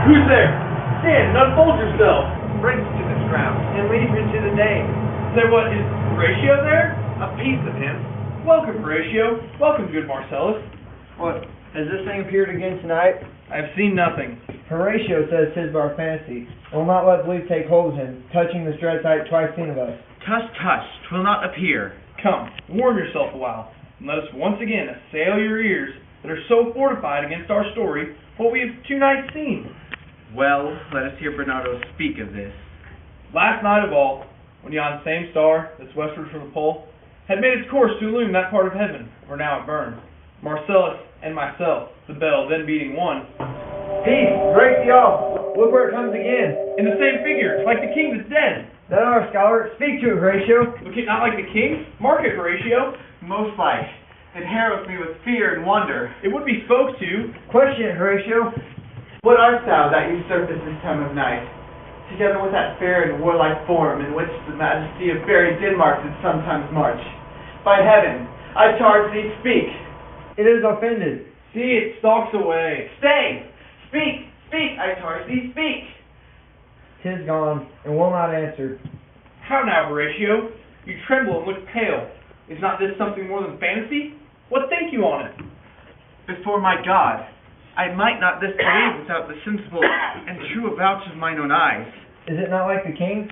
Who's there? Stand and unfold yourself. Bring to this ground and lead me to the Dane. Say what, is Horatio there? A piece of him. Welcome, Horatio. Welcome, good Marcellus. What, has this thing appeared again tonight? I have seen nothing. Horatio says 'tis but our fancy. Will not let belief take hold of him, touching this dread sight twice seen of us. Tush, tush, 'twill not appear. Come, warm yourself a while, and let us once again assail your ears that are so fortified against our story, what we have 2 nights seen. Well, let us hear Bernardo speak of this. Last night of all, when yon same star, that's westward from the pole, had made its course to illume that part of heaven, where now it burns, Marcellus and myself, the bell then beating one, Peace, break the off. Look where it comes again. in the same figure, like the king that's dead. That our scholar, speak to it, Horatio. Look it not like the king? Mark it, Horatio. Most like. It harrows me with fear and wonder. It would be spoke to. Question it, Horatio. What art thou that usurpest this time of night, together with that fair and warlike form in which the majesty of buried Denmark did sometimes march? By heaven, I charge thee, speak. It is offended. See, it stalks away. Stay! Speak! Speak! I charge thee, speak! 'Tis gone, and will not answer. How now, Horatio? You tremble and look pale. Is not this something more than fantasy? What think you on it? Before my God, I might not this believe without the sensible and true avouch of mine own eyes. Is it not like the king?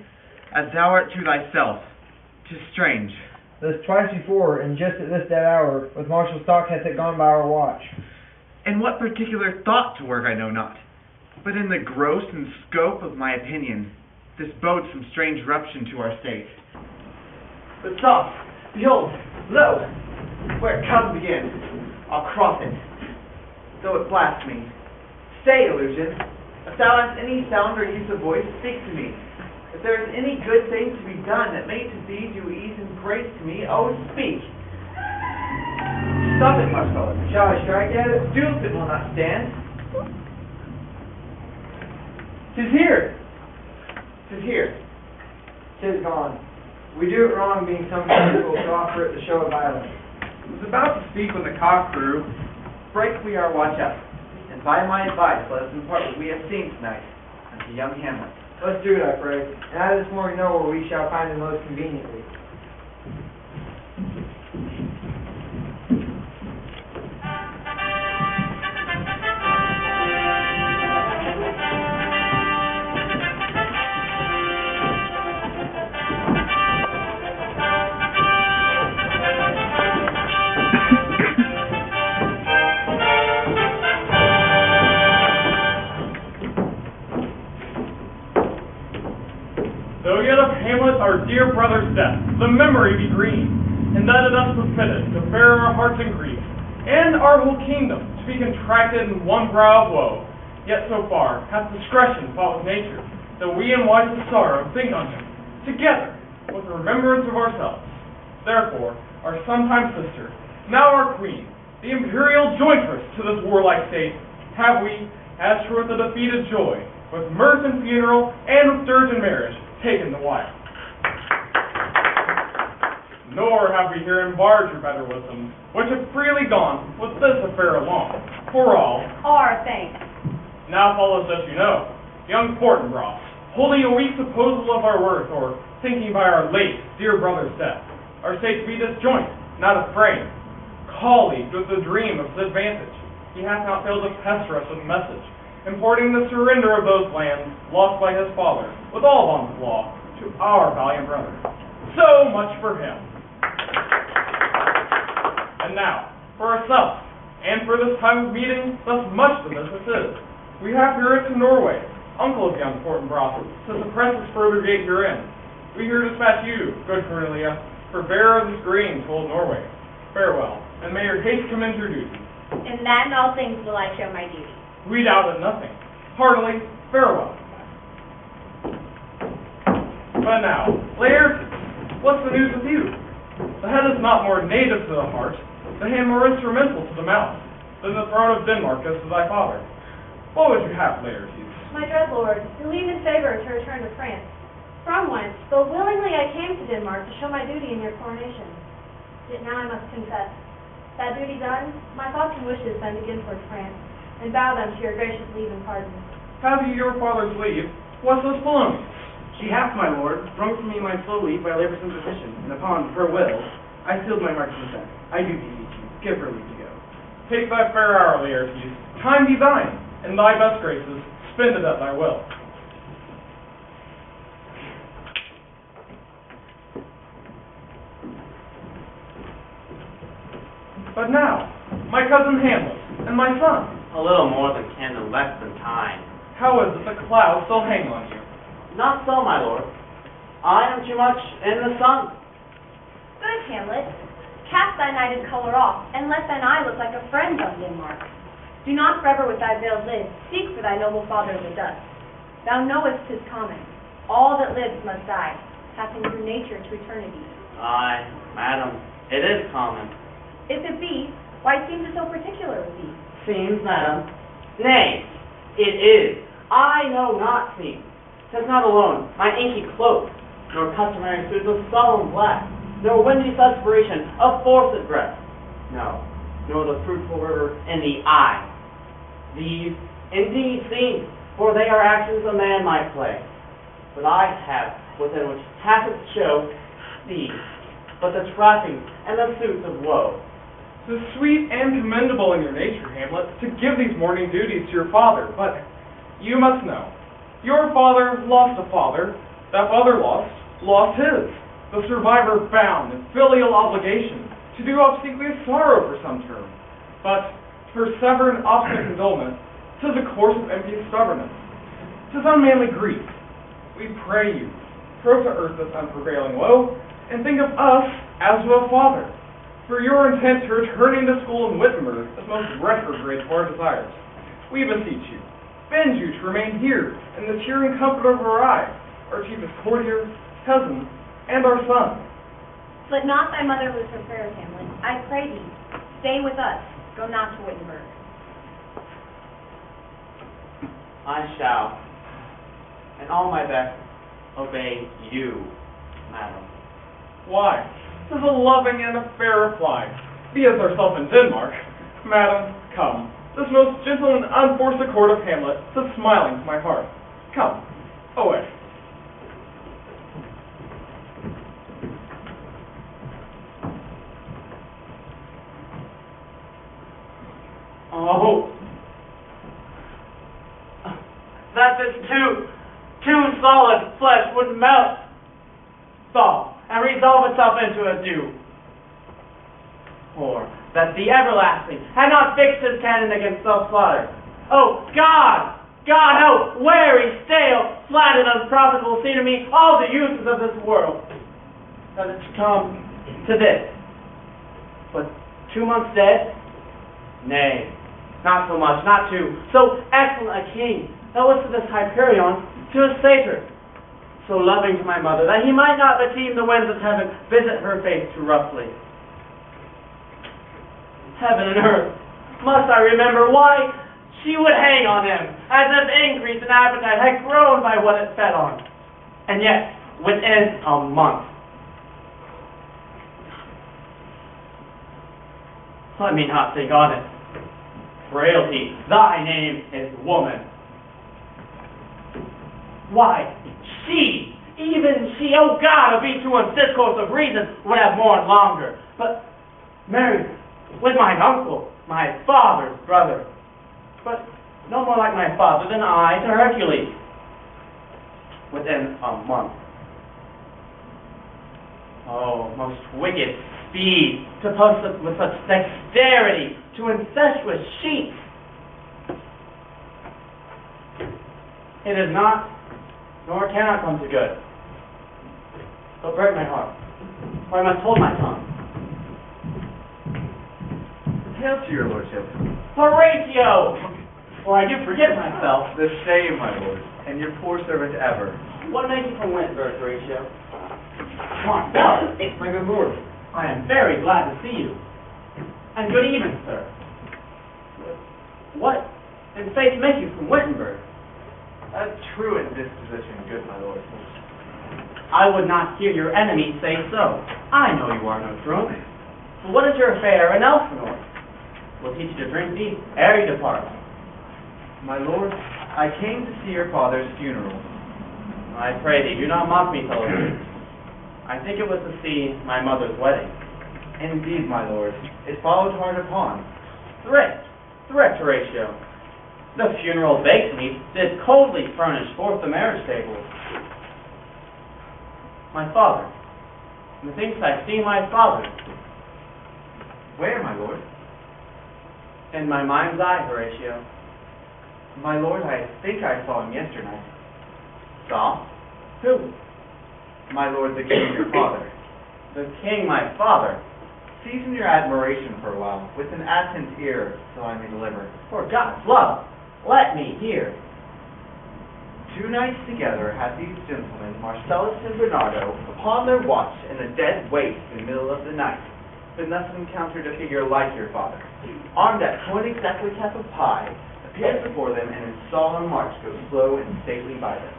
As thou art to thyself. 'Tis strange. Thus twice before, and just at this dead hour, with martial stock hath it gone by our watch. And what particular thought to work I know not, but in the gross and scope of my opinion, this bodes some strange ruption to our state. But soft, behold, lo, where it comes again, I'll cross it, though it blast me. Stay, illusion, if thou hast any sound or use of voice, speak to me. If there is any good thing to be done that may to thee do ease and grace to me, oh, speak. Stop it, Marcellus. Shall I strike at it? Do if it will not stand. 'Tis here. 'Tis here. 'Tis gone. We do it wrong, being some people to offer it the show of violence. I was about to speak when the cock crew. Break we our watch up, and by my advice let us impart what we have seen tonight unto young Hamlet. Let's do it, I pray, and I this morning know where we shall find it most conveniently. dear brother's death, the memory be green, and that it us befitted to bear our hearts in grief, and our whole kingdom to be contracted in one brow of woe. Yet so far hath discretion fought with nature, that we in wisest sorrow think on him, together with the remembrance of ourselves. Therefore, our sometime sister, now our queen, the imperial jointress to this warlike state, have we, as for the defeated joy, with mirth and funeral, and with dirge and marriage, taken the while. Nor have we here embarred your better wisdoms, which have freely gone with this affair along, for all our thanks. Now follows as you know, young Fortinbras, holding a weak supposal of our worth, or thinking by our late dear brother's death, our state to be disjoint, not a frame, colleagued with the dream of his advantage, he hath not failed to pester us with message, importing the surrender of those lands lost by his father, with all bonds of law, to our valiant brother. So much for him. And now, for ourselves, and for this time of meeting, thus much the business is. We have here to Norway, uncle of young Fortinbras, to suppress his further gate herein. We here dispatch you, good Cornelia, for bearer of this green to old Norway. Farewell, and may your haste commend your duty. In that and all things will I show my duty. We doubt at nothing. Heartily, farewell. But now, Laertes, what's the news with you? The head is not more native to the heart, the hand more instrumental to the mouth, than the throne of Denmark is to thy father. What would you have, Laertes? My dread lord, you leave in favor to return to France, from whence, though willingly I came to Denmark to show my duty in your coronation. Yet now I must confess, that duty done, my thoughts and wishes bend again toward France, and bow them to your gracious leave and pardon. Have you your father's leave? What's this Polonius? She hath, my lord, wrung from me my slow leave by Laertes' petition, and upon her will, I sealed my mark consent. I do beseech you, give her leave to go. Take thy fair hour, Laertes. Time be thine, and thy best graces, spend it at thy will. But now, my cousin Hamlet, and my son. A little more than kin and less than time. How is it the clouds still hang on you? Not so, my lord. I am too much in the sun. Good Hamlet, cast thy knighted color off, and let thine eye look like a friend on Denmark. Do not forever with thy veiled lids seek for thy noble father in the dust. Thou knowest 'tis common. All that lives must die, passing through nature to eternity. Aye, madam, it is common. If it be, why seems it so particular with thee? Seems, madam. Nay, it is. I know not seems. 'Tis not alone my inky cloak, nor customary suits of solemn black, nor windy suspiration of forced breath. No, nor the fruitful river in the eye. These indeed seem, for they are actions a man might play. But I have within which hath its show these, but the trappings and the suits of woe. 'Tis sweet and commendable in your nature, Hamlet, to give these morning duties to your father, but you must know, your father lost a father, that father lost his, the survivor bound in filial obligation to do obsequious sorrow for some term. But for severed obstinate condolence, 'tis a course of envious stubbornness, 'tis unmanly grief. We pray you, throw to earth this unprevailing woe, and think of us as of a father. For your intent to returning to school in Wittenberg is most retrograde to our desires. We beseech you, bend you to remain here in the cheer and comfort of our eye, our chiefest courtier, cousin, and our son. Let not thy mother lose her prayers, Hamlet. I pray thee, stay with us, go not to Wittenberg. I shall, and all my best, obey you, madam. Why, 'tis a loving and a fair reply. Be as ourself in Denmark. Madam, come. This most gentle and unforced accord of Hamlet is smiling to my heart. Come, away. Oh, that this too solid flesh would melt, thaw, and resolve itself into a dew. Or that the everlasting had not fixed his cannon against self-slaughter. Oh, God, how weary, stale, flat, and unprofitable seem to me all the uses of this world. that it's come to this. But 2 months dead? Nay, not so much, not 2. So excellent a king, that was to this Hyperion, to a satyr, so loving to my mother, that he might not beseem the winds of heaven, visit her face too roughly. Heaven and earth, must I remember why she would hang on him, as if increase in appetite had grown by what it fed on. And yet, within a month. Let me not think on it. Frailty, thy name is woman. Why, she, even she, oh God, of each one's discourse of reason, would have mourned longer. But married with mine uncle, my father's brother, but no more like my father than I to Hercules, within a month. Oh, most wicked speed, to post with such dexterity to incestuous sheets. It is not, nor cannot come to good, but break my heart, for I must hold my tongue. Hail to your lordship. Horatio! For I do forget myself. The same, my lord, and your poor servant ever. What made you from Wentworth, Horatio? Marcellus! My good lord. I am very glad to see you. And good evening, sir. What, in faith, make you from Wittenberg? A truant disposition, good my lord. I would not hear your enemies say so. I know you are no truant. But what is your affair in Elsinore? We'll teach you to drink deep ere you depart. My lord, I came to see your father's funeral. I pray thee, do not mock me, fellow Greeks. I think it was to see my mother's wedding. Indeed, my lord, it followed hard upon. Thrift, Horatio. The funeral baked meat did coldly furnish forth the marriage table. My father, methinks I've seen my father. Where, my lord? In my mind's eye, Horatio. My lord, I think I saw him yesternight. Saw? Who? My lord, the king, your father. The king, my father. Season your admiration for a while, with an attent ear, so I may deliver. For God's love, let me hear. 2 nights together had these gentlemen, Marcellus and Bernardo, upon their watch in a dead waste in the middle of the night, been thus encountered a figure like your father, armed at point exactly cap of pie, appears before them, and in solemn march goes slow and stately by them.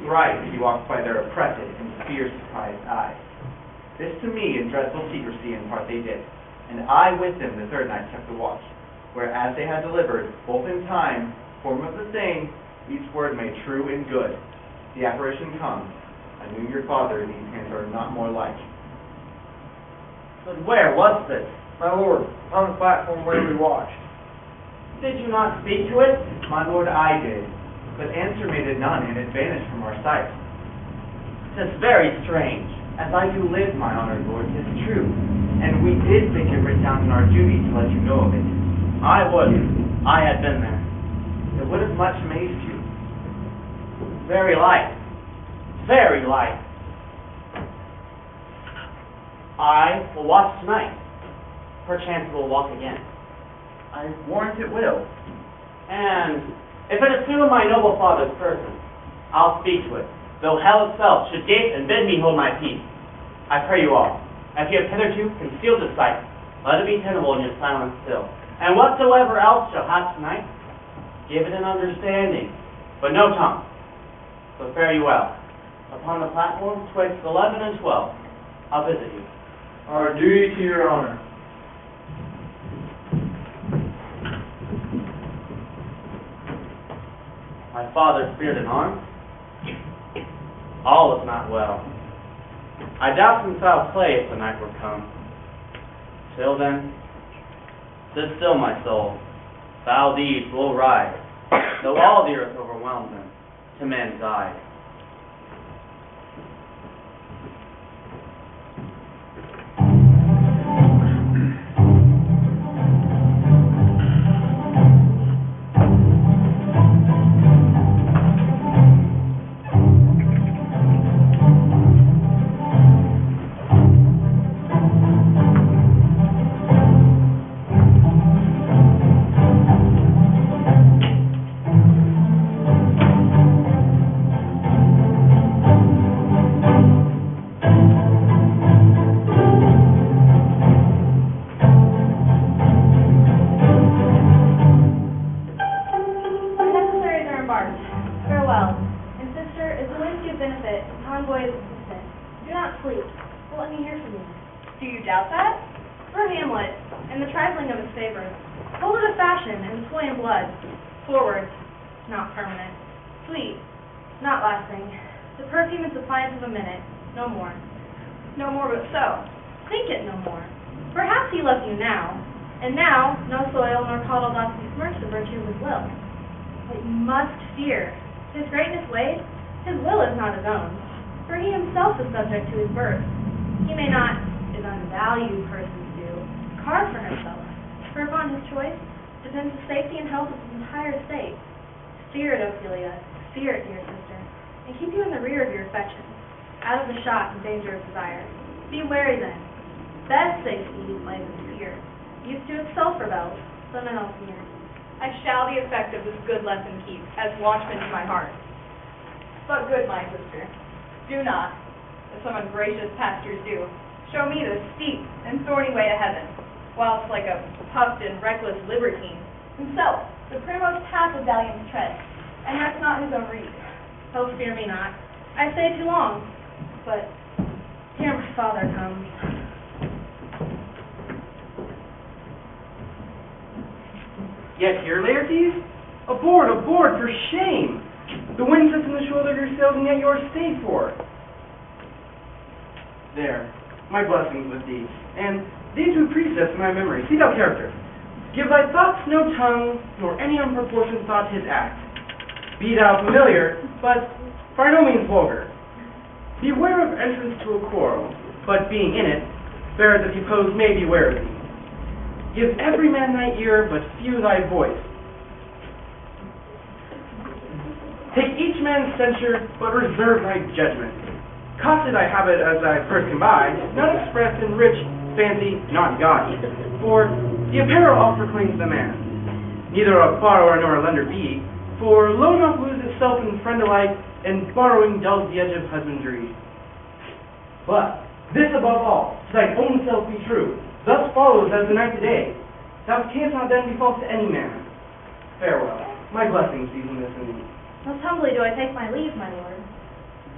Thrice he walks by their oppressed and fierce surprised eyes. This to me in dreadful secrecy in part they did, and I with them the 3rd night kept the watch, whereas they had delivered, both in time, form of the same, each word made true and good. The apparition comes. I knew your father, and these hands are not more like. But where was this? My lord, on the platform where we watched. Did you not speak to it? My lord, I did, but answer made it none, and it vanished from our sight. 'Tis very strange. As I do live, my honored lord, 'tis true, and we did think it written down in our duty to let you know of it. I would. I had been there. It would have much amazed you. Very light. Very light. I will watch tonight. Perchance it will walk again. I warrant it will. And if it assume my noble father's person, I'll speak to it, though hell itself should gape and bid me hold my peace. I pray you all, if you have hitherto concealed the sight, let it be tenable in your silence still. And whatsoever else shall have tonight, give it an understanding, but no tongue. So fare you well. Upon the platform, twixt 11 and 12, I'll visit you. Our duty to your honor. My father's spirit and arm, all is not well. I doubt some foul play if the night were come. Till then, sit still, my soul. Foul deeds will rise, though all the earth overwhelms them, to men's eyes. doubt that? For Hamlet, and the trifling of his favor, hold it a fashion and sway in blood. Forward, not permanent. Sweet, not lasting. The perfume and suppliance of a minute, no more. No more but so. Think it no more. Perhaps he loves you now, and now no soil nor coddle doth besmirch the virtue of his will. But you must fear. His greatness laid, his will is not his own, for he himself is subject to his birth. He may not, as unvalued persons do, carve for himself, for upon his choice depends the safety and health of his entire estate. Fear it, Ophelia, fear it, dear sister, and keep you in the rear of your affections, out of the shot and danger of desire. Be wary then. Best safety he plays in fear. Used to itself rebels, so none else near. I shall the effect of this good lesson keep, as watchman to my heart. But good my sister, do not, as some ungracious pastors do, show me the steep and thorny way to heaven, whilst like a puffed and reckless libertine, himself the primmost path of valiant tread, and that's not his own reed. Oh, fear me not. I stay too long, but here my father comes. Yet here, Laertes? Aboard, aboard, for shame! The wind sits in the shoulder of your sails, and yet you are stayed for. There, my blessings with thee, and these two precepts in my memory. See thou character. Give thy thoughts no tongue, nor any unproportioned thought his act. Be thou familiar, but by no means vulgar. Beware of entrance to a quarrel, but being in it, bear that he pose may beware of thee. Give every man thy ear, but few thy voice. Take each man's censure, but reserve thy judgment. Costed I have it as I first combined, not expressed in rich fancy, not gaudy. For the apparel oft proclaims the man. Neither a borrower nor a lender be, for loan oft lose itself in friend alike, and borrowing dulls the edge of husbandry. But this above all, to thine own self be true. Thus follows as the night to day. Thou canst not then be false to any man. Farewell. My blessings be in this and thee. Most humbly do I take my leave, my lord.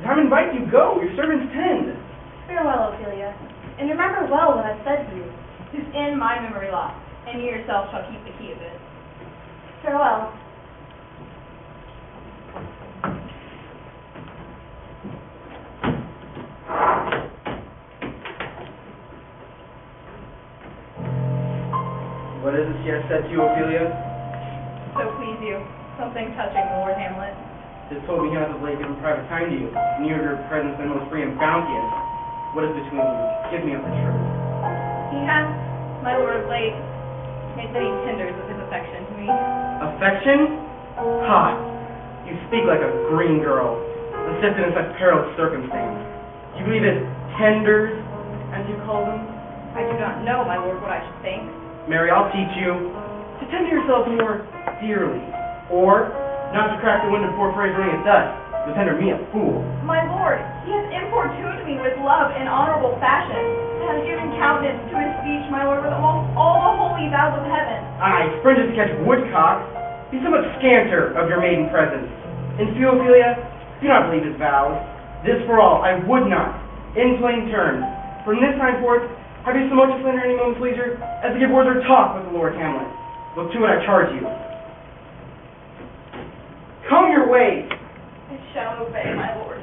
Time invite you go, your servants tend. Farewell, Ophelia, and remember well what I said to you. 'Tis in my memory lost, and you yourself shall keep the key of it. Farewell. What is this he has said to you, Ophelia? So please you, something touching the Lord Hamlet. Tis told me he has of late given private time to you, near your presence been most free and bounteous. What is between you? Give me up the truth. He has, my lord of late, made many tenders of his affection to me. Affection? Ha! You speak like a green girl, assisted in such perilous circumstance. You believe it tenders, as you call them? I do not know, my lord, what I should think. Mary, I'll teach you to tender yourself more dearly, or not to crack the wind of poor praise ring at dust, to tender me a fool. My lord, he has importuned me with love and honorable fashion, and has given countenance to his speech, my lord, with almost all the holy vows of heaven. Aye, sprinted to catch woodcocks. Be somewhat scanter of your maiden presence. In few, Ophelia, do not believe his vows. This for all, I would not, in plain terms, from this time forth, have you so much to slander any moment's leisure as to give words or talk with the Lord Hamlet. Look to it, I charge you. Come your ways. I shall obey, my lord.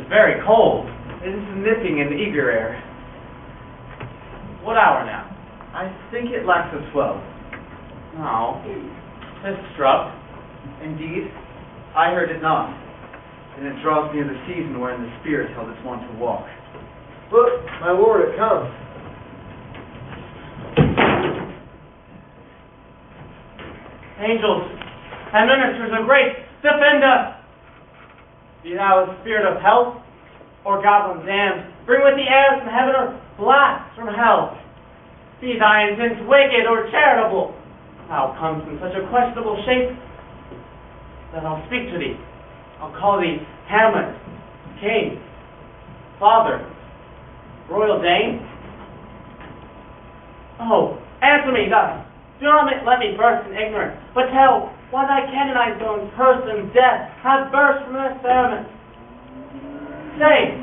Very cold. It is the nipping and eager air. What hour now? I think it lacks a 12. No. 'Tis struck. Indeed, I heard it not. And it draws near the season wherein the spirit held its wont to walk. Look, my lord, it comes. Angels and ministers of grace, defend us! Be thou a spirit of health, or goblin damned, bring with the airs from heaven, or blast from hell. Be thy intent wicked or charitable, thou comes in such a questionable shape, that I'll speak to thee. I'll call thee Hamlet, King, Father, Royal Dane. Oh, answer me thus. Do not let me burst in ignorance, but tell why thy canonized bones, person, death, have burst from their cerements. Say,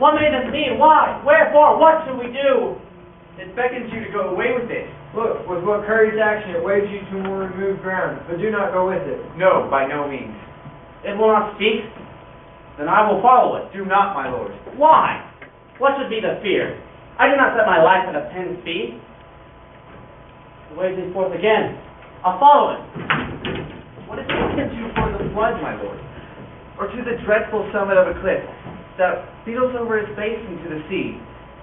what may this mean? Why? Wherefore? What should we do? It beckons you to go away with it. Look, with what courage action it waves you to more removed ground, but do not go with it. No, by no means. It will not speak? Then I will follow it. Do not, my lord. Why? What should be the fear? I do not set my life at a pin's speed. The way is forth again. I'll follow it. What if it takes you for the flood, my lord? Or to the dreadful summit of a cliff that beetles over his face into the sea,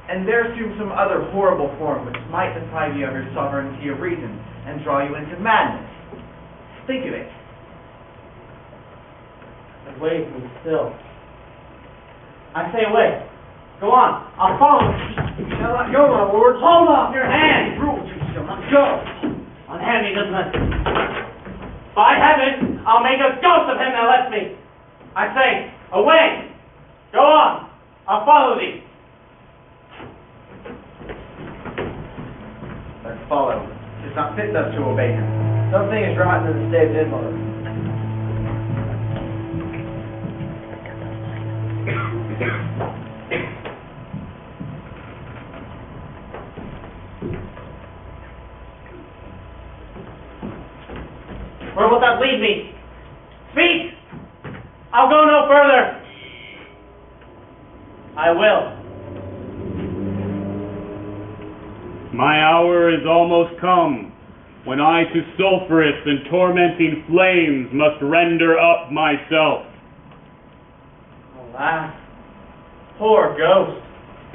and there assumes some other horrible form which might deprive you of your sovereignty of reason and draw you into madness? Think of it. Away from me still. I say away. Go on. I'll follow it. You shall not go, my lord. Hold off your hand. Rule, you shall not go. Unhand me, gentlemen. By heaven, I'll make a ghost of him that lets me. I say, away. Go on. I'll follow thee. Let's follow. It is not fit thus to obey him. Something is rotten in the state of Denmark. Where wilt that lead me? Speak! I'll go no further. I will. My hour is almost come, when I to sulphurous and tormenting flames must render up myself. Alas, poor ghost.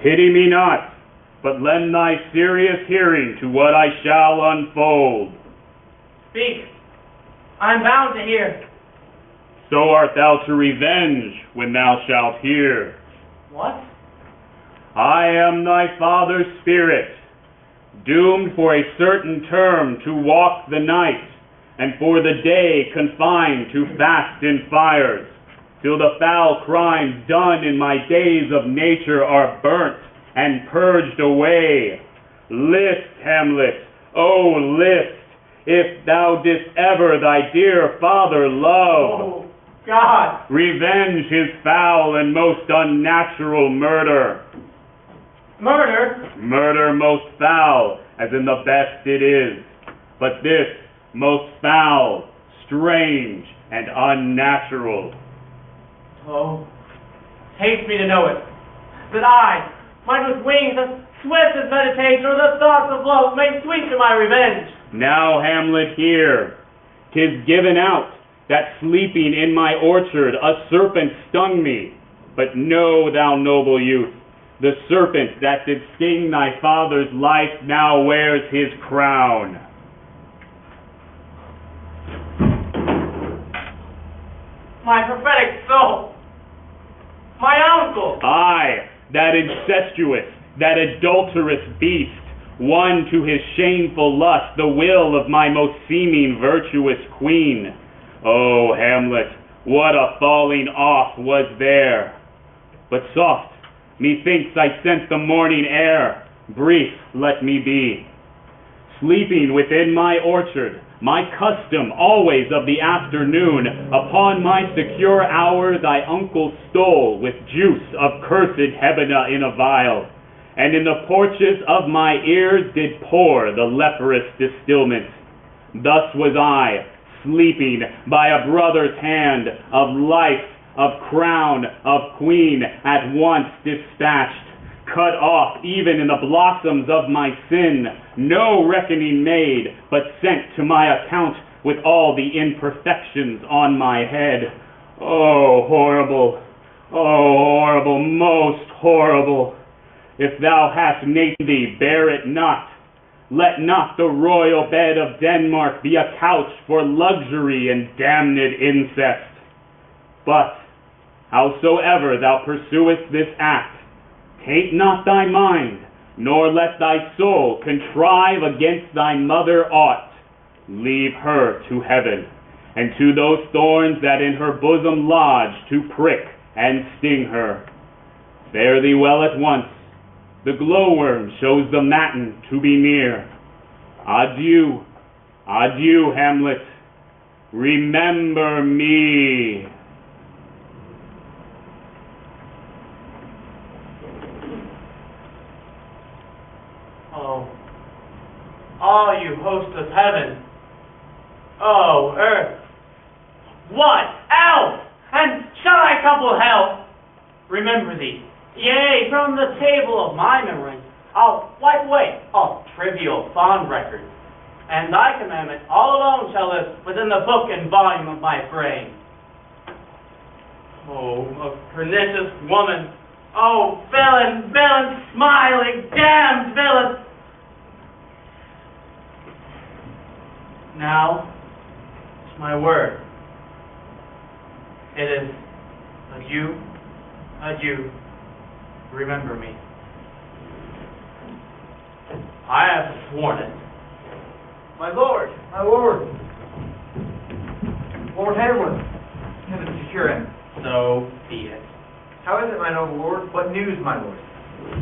Pity me not, but lend thy serious hearing to what I shall unfold. Speak. I'm bound to hear. So art thou to revenge when thou shalt hear. What? I am thy father's spirit, doomed for a certain term to walk the night, and for the day confined to fast in fires, till the foul crimes done in my days of nature are burnt and purged away. List, Hamlet, oh list, if thou didst ever thy dear father love. Oh, God! Revenge his foul and most unnatural murder. Murder? Murder most foul, as in the best it is, but this most foul, strange, and unnatural. Oh, haste me to know it, that I might with wings as swift as meditation or the thoughts of love may sweep to my revenge. Now, Hamlet, hear. 'Tis given out that sleeping in my orchard a serpent stung me. But know, thou noble youth, the serpent that did sting thy father's life now wears his crown. My prophetic soul! My uncle! Aye, that incestuous, that adulterous beast, won to his shameful lust the will of my most seeming virtuous queen. Oh, Hamlet, what a falling off was there! But soft, methinks I scent the morning air. Brief let me be. Sleeping within my orchard, my custom always of the afternoon, upon my secure hour thy uncle stole with juice of cursed Hebena in a vial, and in the porches of my ears did pour the leprous distilment. Thus was I, sleeping by a brother's hand, of life, of crown, of queen, at once dispatched, cut off even in the blossoms of my sin, no reckoning made, but sent to my account with all the imperfections on my head. Oh, horrible, most horrible. If thou hast named thee, bear it not. Let not the royal bed of Denmark be a couch for luxury and damned incest. But, howsoever thou pursuest this act, taint not thy mind, nor let thy soul contrive against thy mother aught. Leave her to heaven, and to those thorns that in her bosom lodge to prick and sting her. Fare thee well at once. The glowworm shows the matin to be near. Adieu, adieu, Hamlet. Remember me. Oh, all you hosts of heaven, oh, earth, what else? And shall I couple hell? Remember thee, yea, from the table of my memory, I'll wipe away all trivial fond records, and thy commandment all alone shall live within the book and volume of my brain. Oh, a pernicious woman, oh, villain, villain, smiling, damned villain! Now, to my word. It is adieu, adieu, remember me. I have sworn it. My lord, my lord. Lord Hamlet. Heaven secure him. So be it. How is it, my noble lord? What news, my lord?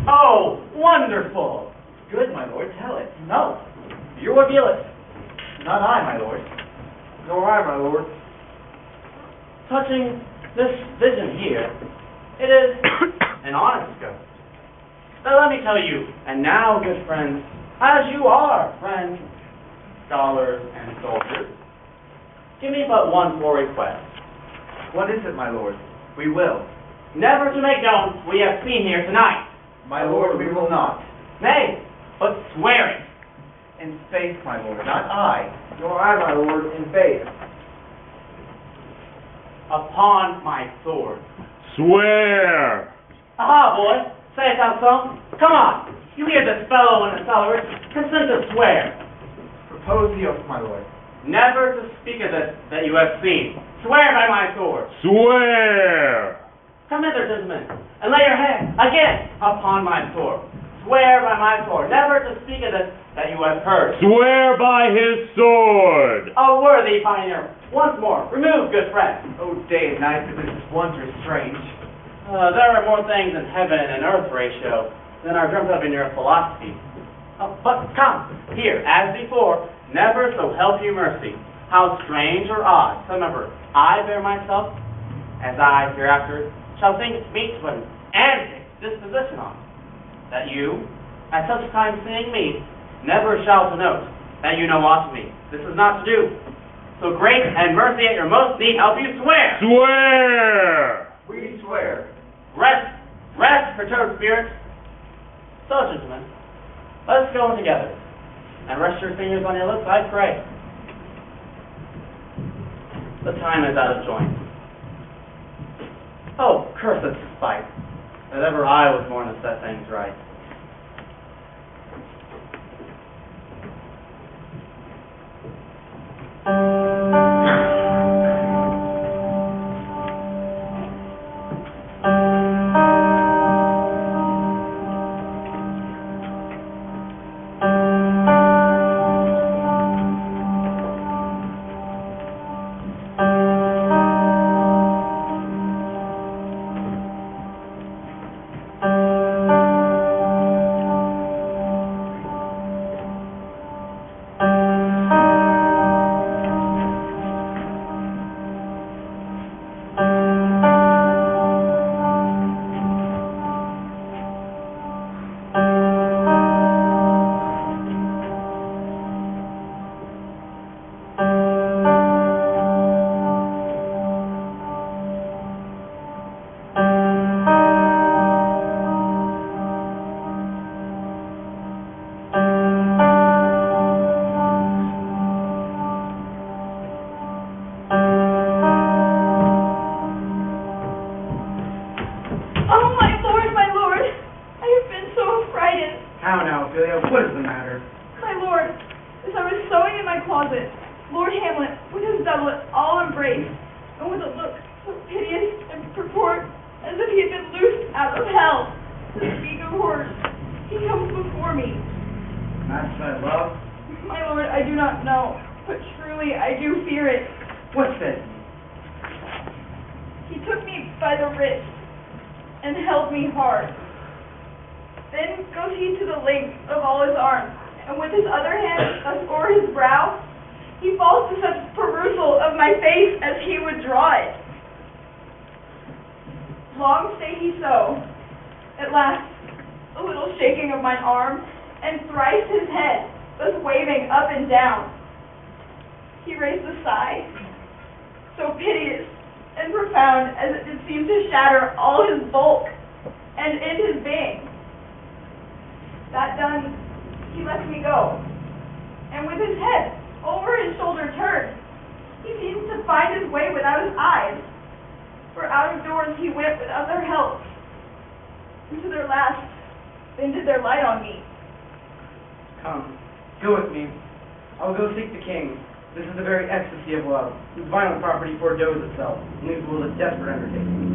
Oh, wonderful! Good, my lord, tell it. No, you reveal it. Not I, my lord. Nor I, my lord. Touching this vision here, it is an honest ghost. Now let me tell you, and now, good friends, as you are, friends, scholars, and soldiers, give me but one poor request. What is it, my lord? We will. Never to make known we have seen here tonight. My lord, we will not. Nay, but swear it. In faith, my lord, not I. Nor I, my lord, in faith. Upon my sword. Swear! Aha, boy, sayest thou so? Come on, you hear this fellow in the cellar. Consent to swear. Propose the oath, my lord. Never to speak of this that you have seen. Swear by my sword. Swear! Come hither, gentlemen, and lay your hand again upon my sword. Swear by my sword, never to speak of this that you have heard. Swear by his sword! A worthy pioneer. Once more, remove, good friend. Oh, day and night, for this is wondrous strange. There are more things in heaven and earth, Horatio, than are dreamt of in your philosophy. But come, here, as before, never so help you mercy. How strange or odd, somever I bear myself, as I hereafter shall think meet to an antic disposition on, that you, at such time seeing me, never shall to note that you know aught of me. This is not to do. So grace and mercy at your most need help you swear. Swear! We swear. Rest, rest, perturbed spirits. So, gentlemen, let us go together, and rest your fingers on your lips, I pray. The time is out of joint. Oh, cursed spite, that ever I was born to set things right. not know, but truly I do fear it. What said He took me by the wrist and held me hard. Then goes he to the length of all his arms, and with his other hand o'er his brow, he falls to such perusal of my face as he would draw it. Long stayed he so. At last, a little shaking of mine arm, and thrice his head, thus waving up and down. He raised a sigh, so piteous and profound as it did seem to shatter all his bulk and end his being. That done, he lets me go, and with his head over his shoulder turned, he seems to find his way without his eyes, for out of doors he went without their help. And to their last, then did their light on me. Come, go with me. I will go seek the king. This is the very ecstasy of love, whose violent property foredoes itself, and leaves the world a desperate undertaking.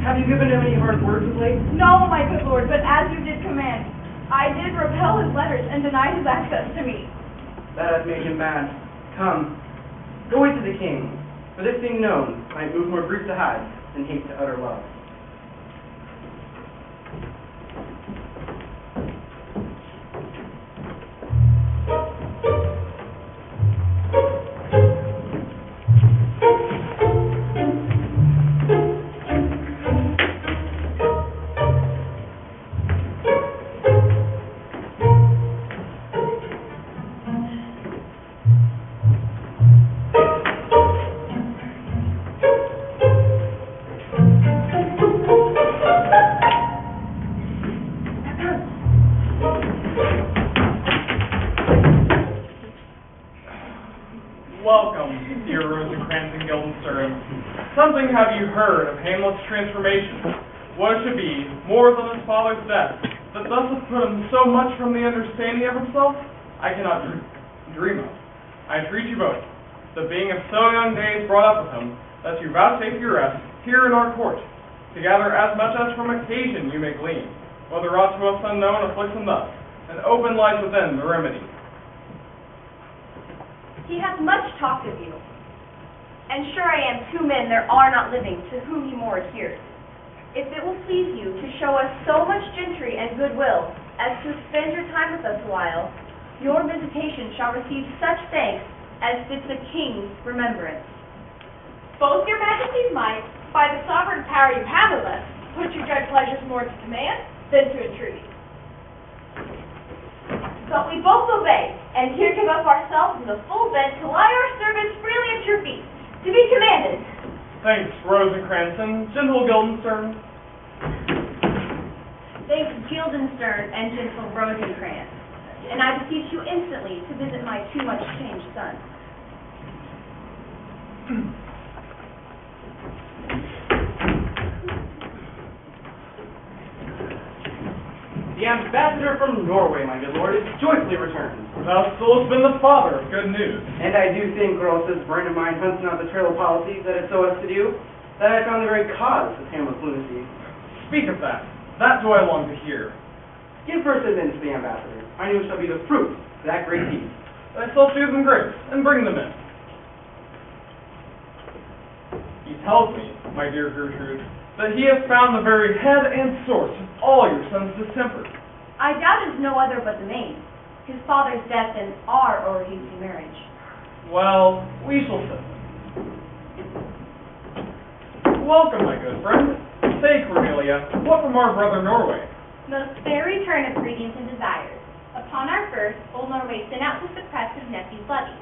Have you given him any hard words of late? No, my good lord, but as you did command, I did repel his letters and deny his access to me. That hath made him mad. Come, go wait to the king, for this being known might move more grief to hide than hate to utter love. Welcome, dear Rosencrantz and Guildenstern. Something have you heard of Hamlet's transformation? What it should be, more than his father's death, that thus hath put him so much from the understanding of himself, I cannot dream of. I entreat you both, the being of so young days brought up with him, that you vouchsafe your rest here in our court, to gather as much as from occasion you may glean, whether aught to us unknown afflicts him thus, and open lies within the remedy. He hath much talked of you, and sure I am 2 men there are not living to whom he more adheres. If it will please you to show us so much gentry and goodwill as to spend your time with us a while, your visitation shall receive such thanks as fits a king's remembrance. Both your majesties might, by the sovereign power you have of us, put your judge pleasures more to command than to entreaty. But we both obey, and here give up ourselves in the full bed to lie our servants freely at your feet, to be commanded. Thanks, Rosencrantz and gentle Guildenstern. Thanks, Guildenstern and gentle Rosencrantz, and I beseech you instantly to visit my too much changed son. The ambassador from Norway, my good lord, is joyfully returned. Thou still hast been the father of good news. And I do think, girls, this brain of mine hunts not the trail of policy that it so has to do, that I found the very cause of Hamlet's lunacy. Speak of that. That do I long to hear. Give first admittance to the ambassador. I know it shall be the fruit of that great deed. Thyself do them grace, and bring them in. He tells me, my dear Gertrude, that he has found the very head and source of all your son's distemper. I doubt it is no other but the main, his father's death and our o'erhasty marriage. Well, we shall see. Welcome, my good friend. Say, Cornelia, what from our brother Norway? Most fair return of greetings and desires. Upon our first, old Norway sent out to suppress his nephew's levy,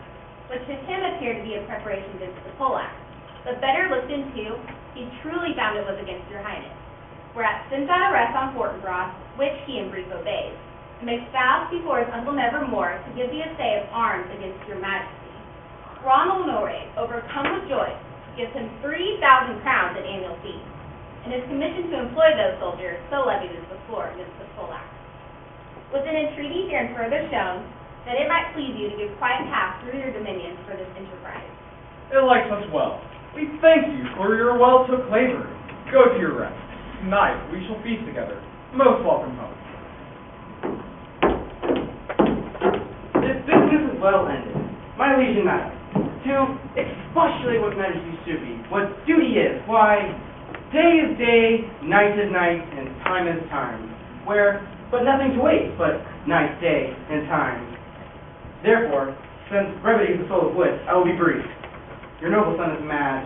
which to him appeared to be a preparation against the poleaxe. But better looked into, he truly found it was against your highness. Whereat sent out arrest on Fortinbras, which he in brief obeys, and makes vows before his uncle nevermore to give the assay of arms against your majesty. Ronald Norway, overcome with joy, gives him 3,000 crowns at annual fee, and is commissioned to employ those soldiers so levied as before against the poleaxe. With an entreaty herein further shown, that it might please you to give quiet path through your dominions for this enterprise. It likes us well. We thank you for your well-took labor. Go to your rest. Tonight we shall feast together. Most welcome home. This business is well ended. My liege and madam, to expostulate what majesty should be, what duty is, why, day is day, night is night, and time is time, where but nothing to wait, but night, day, and time. Therefore, since brevity is the soul of wit, I will be brief. Your noble son is mad,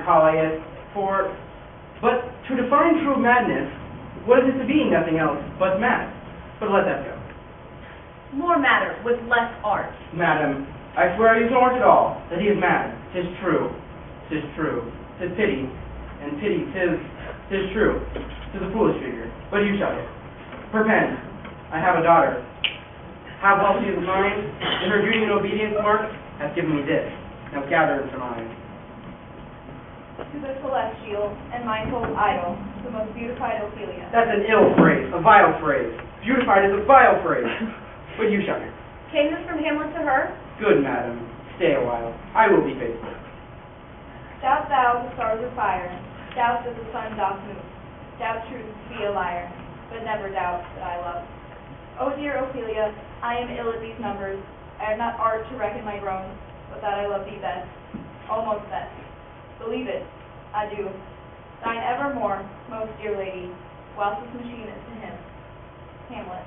Claudius, but to define true madness, what is it to be nothing else but mad? But let that go. More matter with less art. Madam, I swear I use no art at all, that he is mad. 'Tis true, 'tis true. 'Tis pity, and pity 'tis true. 'Tis a foolish figure, but you shall hear. Perpend, I have a daughter. How well she is mine, in her duty and obedience, Mark, hath given me this. Now gather into mine. To the celestial and mindful idol, the most beautified Ophelia. That's an ill phrase, a vile phrase. Beautified is a vile phrase. But you shall hear. Came this from Hamlet to her? Good madam, stay a while. I will be faithful. Doubt thou the stars are fire, doubt that the sun doth move, doubt truth to be a liar, but never doubt that I love. O dear Ophelia, I am ill at these numbers. I have not art to reckon my groans, but that I love thee best, almost best. Believe it, I do. Thine evermore, most dear lady, whilst this machine is to him. Hamlet.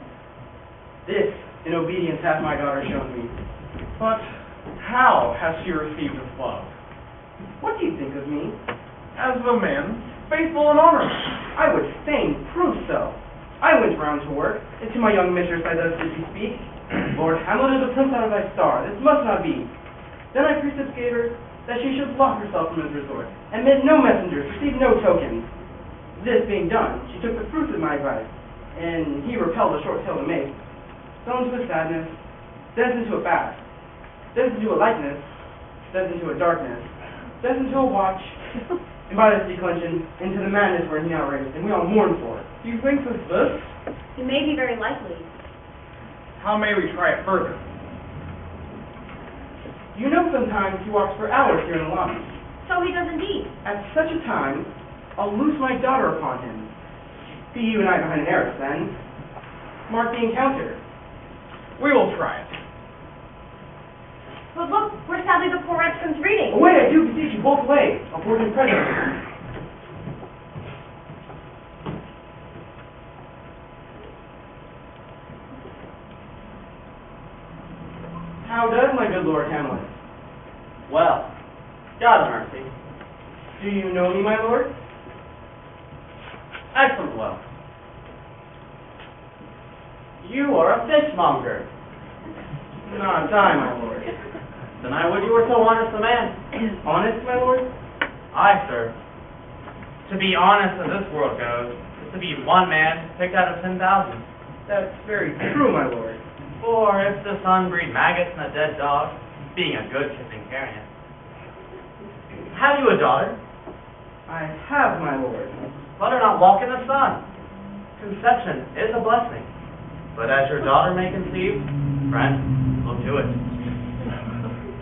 This, in obedience, hath my daughter shown me. But how has she received his love? What do you think of me? As a man, faithful and honorable. I would fain prove so. I went round to work, and to my young mistress I thus did bespeak. Lord Hamlet is a prince out of thy star, this must not be. Then I precepts gave her that she should lock herself from his resort, admit no messengers, receive no tokens. This being done, she took the fruits of my advice, and he repelled a short tale to make. Fell into a sadness, thence into a fast, thence into a lightness, thence into a darkness, thence into a watch, and by this declension, into the madness where he now raised, and we all mourn for it. Do you think it's this? It may be very likely. How may we try it further? You know sometimes he walks for hours here in the lobby. So he does indeed. At such a time, I'll loose my daughter upon him. Be you and I behind an arras, then. Mark the encounter. We will try it. But look, where's sadly the poor Exton's reading? Away, I do beseech you, both away. I'll board him presently. How does my good Lord Hamlet? Well, God's mercy. Do you know me, my lord? Excellent well. You are a fishmonger. Not I, my lord. Then I would you were so honest a man. Honest, my lord? Aye, sir. To be honest as this world goes, is to be one man picked out of 10,000. That's very true, my lord. For if the sun breed maggots in a dead dog, being a good kissing carrion. Have you a daughter? I have, my lord. Let her not walk in the sun. Conception is a blessing. But as your daughter may conceive, friend, look to it.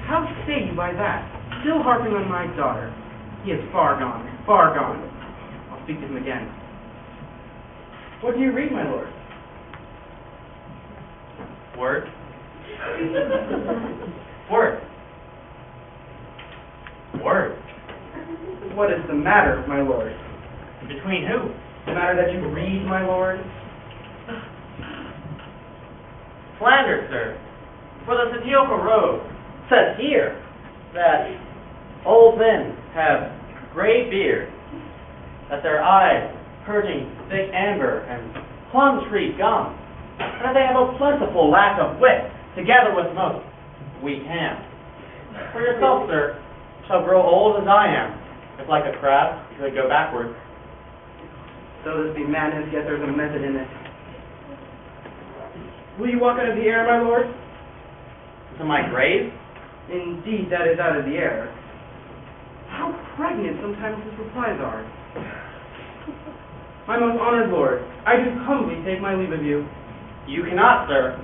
How say you by that? Still harping on my daughter. He is far gone, far gone. I'll speak to him again. What do you read, my lord? Word. Word. Word. What is the matter, my lord? Between who? The matter that you read, my lord? Slander, sir. For the Satirical Road says here that old men have gray beards, that their eyes purging thick amber and plum tree gum, and that they have a plentiful lack of wit, together with most weak hands. For yourself, sir, shall grow old as I am, if like a crab you could go backward. Though this be madness, yet there's a method in it. Will you walk out of the air, my lord? To my grave? Indeed, that is out of the air. How pregnant sometimes his replies are. My most honored lord, I do humbly take my leave of you. You cannot, sir.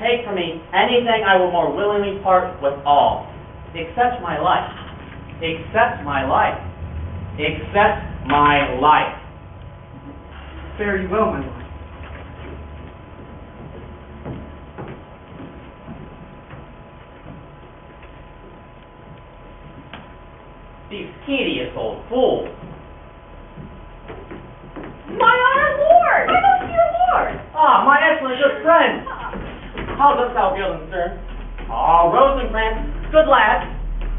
Take from me anything I will more willingly part with all, except my life. Except my life. Except my life. Fare you well, my lord. Tedious old fool. My honored lord! I don't see a lord! Ah, my excellent good friend! How dost thou, Guildenstern? Ah, Rosencrantz, good lad.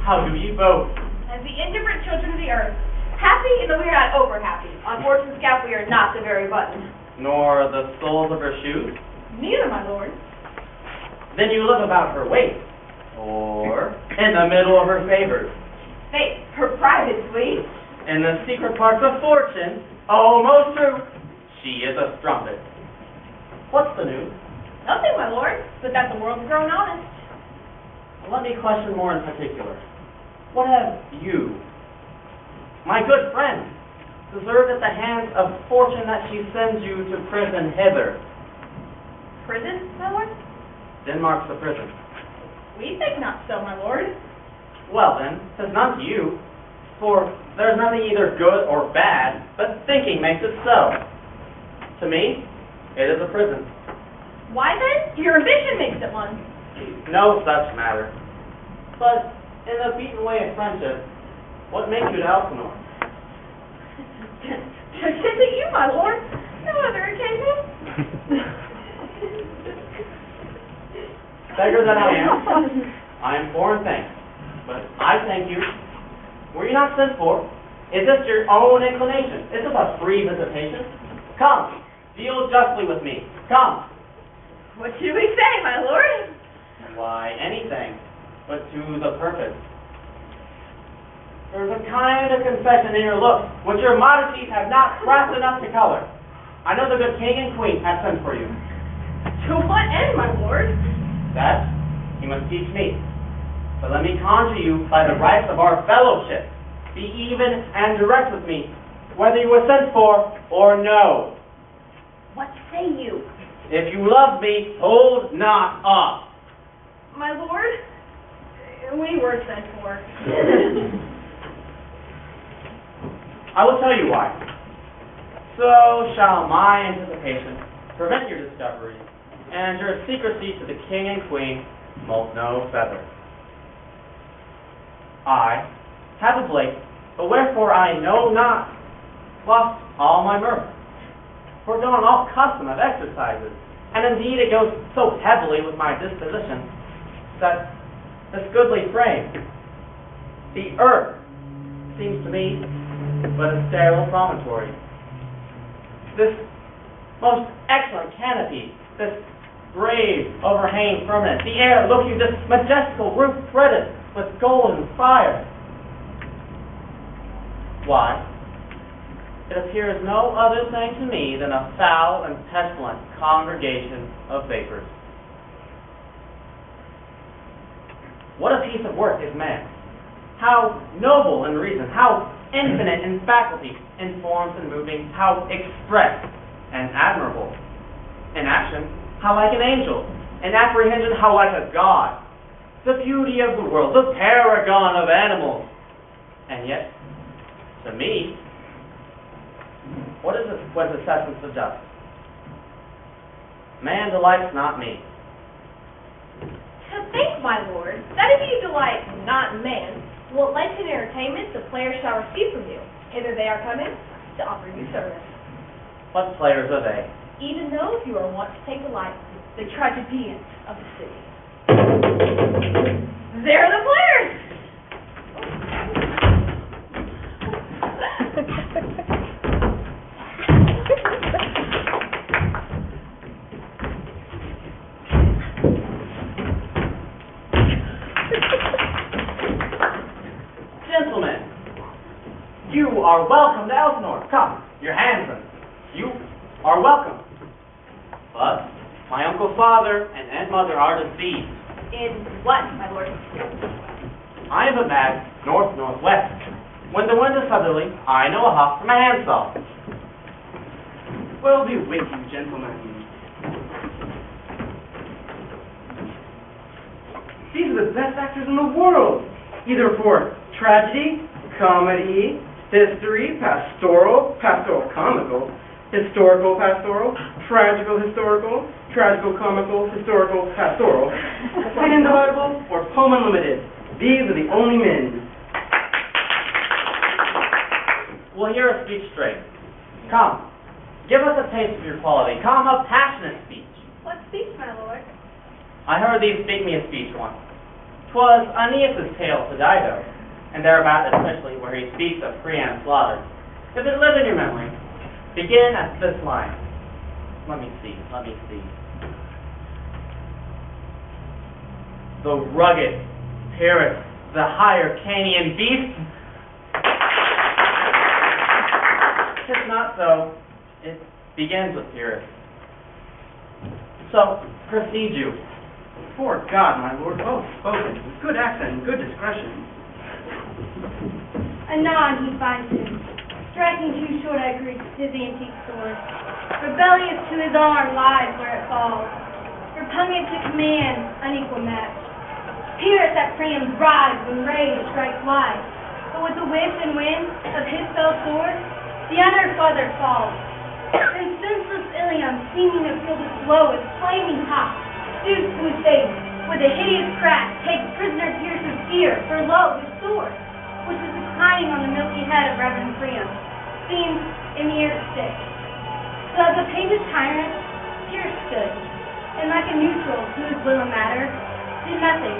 How do ye both? As the indifferent children of the earth, happy in that we are not over happy. On fortune's cap we are not the very button. Nor the soles of her shoes? Neither, my lord. Then you live about her waist, or in the middle of her favors. Faith, her private suite. In the secret parts of fortune, oh, most true, she is a strumpet. What's the news? Nothing, my lord, but that the world's grown honest. Let me question more in particular. What have you, my good friend, deserved at the hands of fortune that she sends you to prison hither? Prison, my lord? Denmark's the prison. We think not so, my lord. Well then, 'tis none to you, for there's nothing either good or bad, but thinking makes it so. To me, it is a prison. Why then? Your ambition makes it one. No such matter. But in the beaten way of friendship, what makes you to Elsinore? To visit you, my lord. No other occasion. Beggar that I am foreign thanks, but I thank you. Were you not sent for? Is this your own inclination? Is this a free visitation? Come, deal justly with me. Come. What should we say, my lord? Why, anything, but to the purpose. There's a kind of confession in your looks, which your modesties have not craft enough to color. I know the good king and queen have sent for you. To what end, my lord? That you must teach me. But let me conjure you by the rights of our fellowship. Be even and direct with me, whether you were sent for or no. What say you? If you love me, hold not up. My lord, we were sent for. I will tell you why. So shall my anticipation prevent your discovery, and your secrecy to the king and queen molt no feather. I have of late, but wherefore I know not, lost all my mirth, foregone all custom of exercises, and indeed it goes so heavily with my disposition, that this goodly frame, the earth, seems to me but a sterile promontory. This most excellent canopy, this brave overhanging firmament, the air, look you, this majestical roof fretted with golden fire. Why, it appears no other thing to me than a foul and pestilent congregation of vapors. What a piece of work is man! How noble in reason, how infinite in faculty, in forms and moving, how express and admirable. In action, how like an angel. In apprehension, how like a god. The beauty of the world, the paragon of animals. And yet, to me, what is the quintessence of justice? Man delights not me. To think, my lord, that if you delight not in man, what lengthen entertainment the players shall receive from you. Hither they are coming to offer you service. What players are they? Even those you are wont to take delight in, the tragedians of the city. There are the players! Gentlemen, you are welcome to Elsinore. Come, your hands in. You are welcome. But my uncle's father and aunt mother are deceived. In what, my lord? I am a bad north-northwest. When the wind is southerly, I know a hop from a handsaw. Well be with you, gentlemen. These are the best actors in the world, either for tragedy, comedy, history, pastoral, pastoral comical, historical pastoral, tragical historical, tragical comical, historical pastoral, indivisible, or poem unlimited. These are the only men. will hear a speech straight. Come, give us a taste of your quality. Come, a passionate speech. What speech, my lord? I heard thee speak me a speech once. 'Twas Aeneas' tale to Dido, and thereabout especially where he speaks of Priam's slaughter. If it live in your memory, begin at this line. Let me see. The rugged Pyrrhus, the Hyrcanian beast. It's not so. It begins with Pyrrhus. So, proceed you. Before God, my lord, both spoken, with good accent and good discretion. Anon he finds him, striking too short at Greek's his antique sword. Rebellious to his arm lies where it falls. Repugnant to command, unequal match. Pyrrhus at Priam's rise when rage strikes wide. But with the whiff and wind of his fell sword, the unheard father falls. Then senseless Ilium, seeming to feel the blow with flaming top, stoops to his face, with a hideous crack, takes prisoner Pyrrhus' ear, for lo, his sword, which is reclining on the milky head of Reverend Priam, seems in the air to stick. So as a painted tyrant, Pyrrhus stood, and like a neutral to his will and matter, did nothing.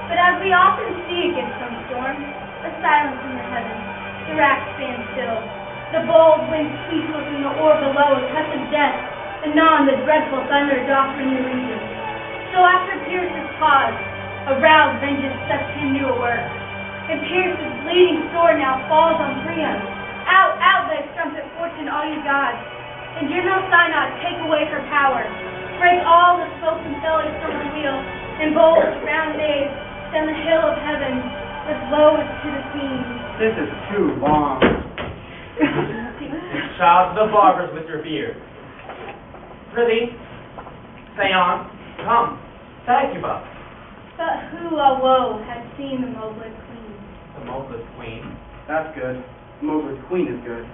But as we often see against some storm, a silence in the heavens, the rack stands still. The bold wind sweeps within the orb below, a touch of death, anon the dreadful thunder doth ring the region. So after Pyrrhus' pause, aroused vengeance sets him to a work. And Pyrrhus' bleeding sword now falls on Priam. Out, out, begs trumpet fortune, all you gods. And General Synod, take away her power. Break all the spokes and fellies from her wheel, and bulge round naves down the hill of heaven, as low as to the sea. This is too long. Shout to the barbers with your beard. Prithee, say on. Come, Hecuba. But who, oh woe, has seen the moveless queen? The moveless queen. That's good. Moveless queen is good.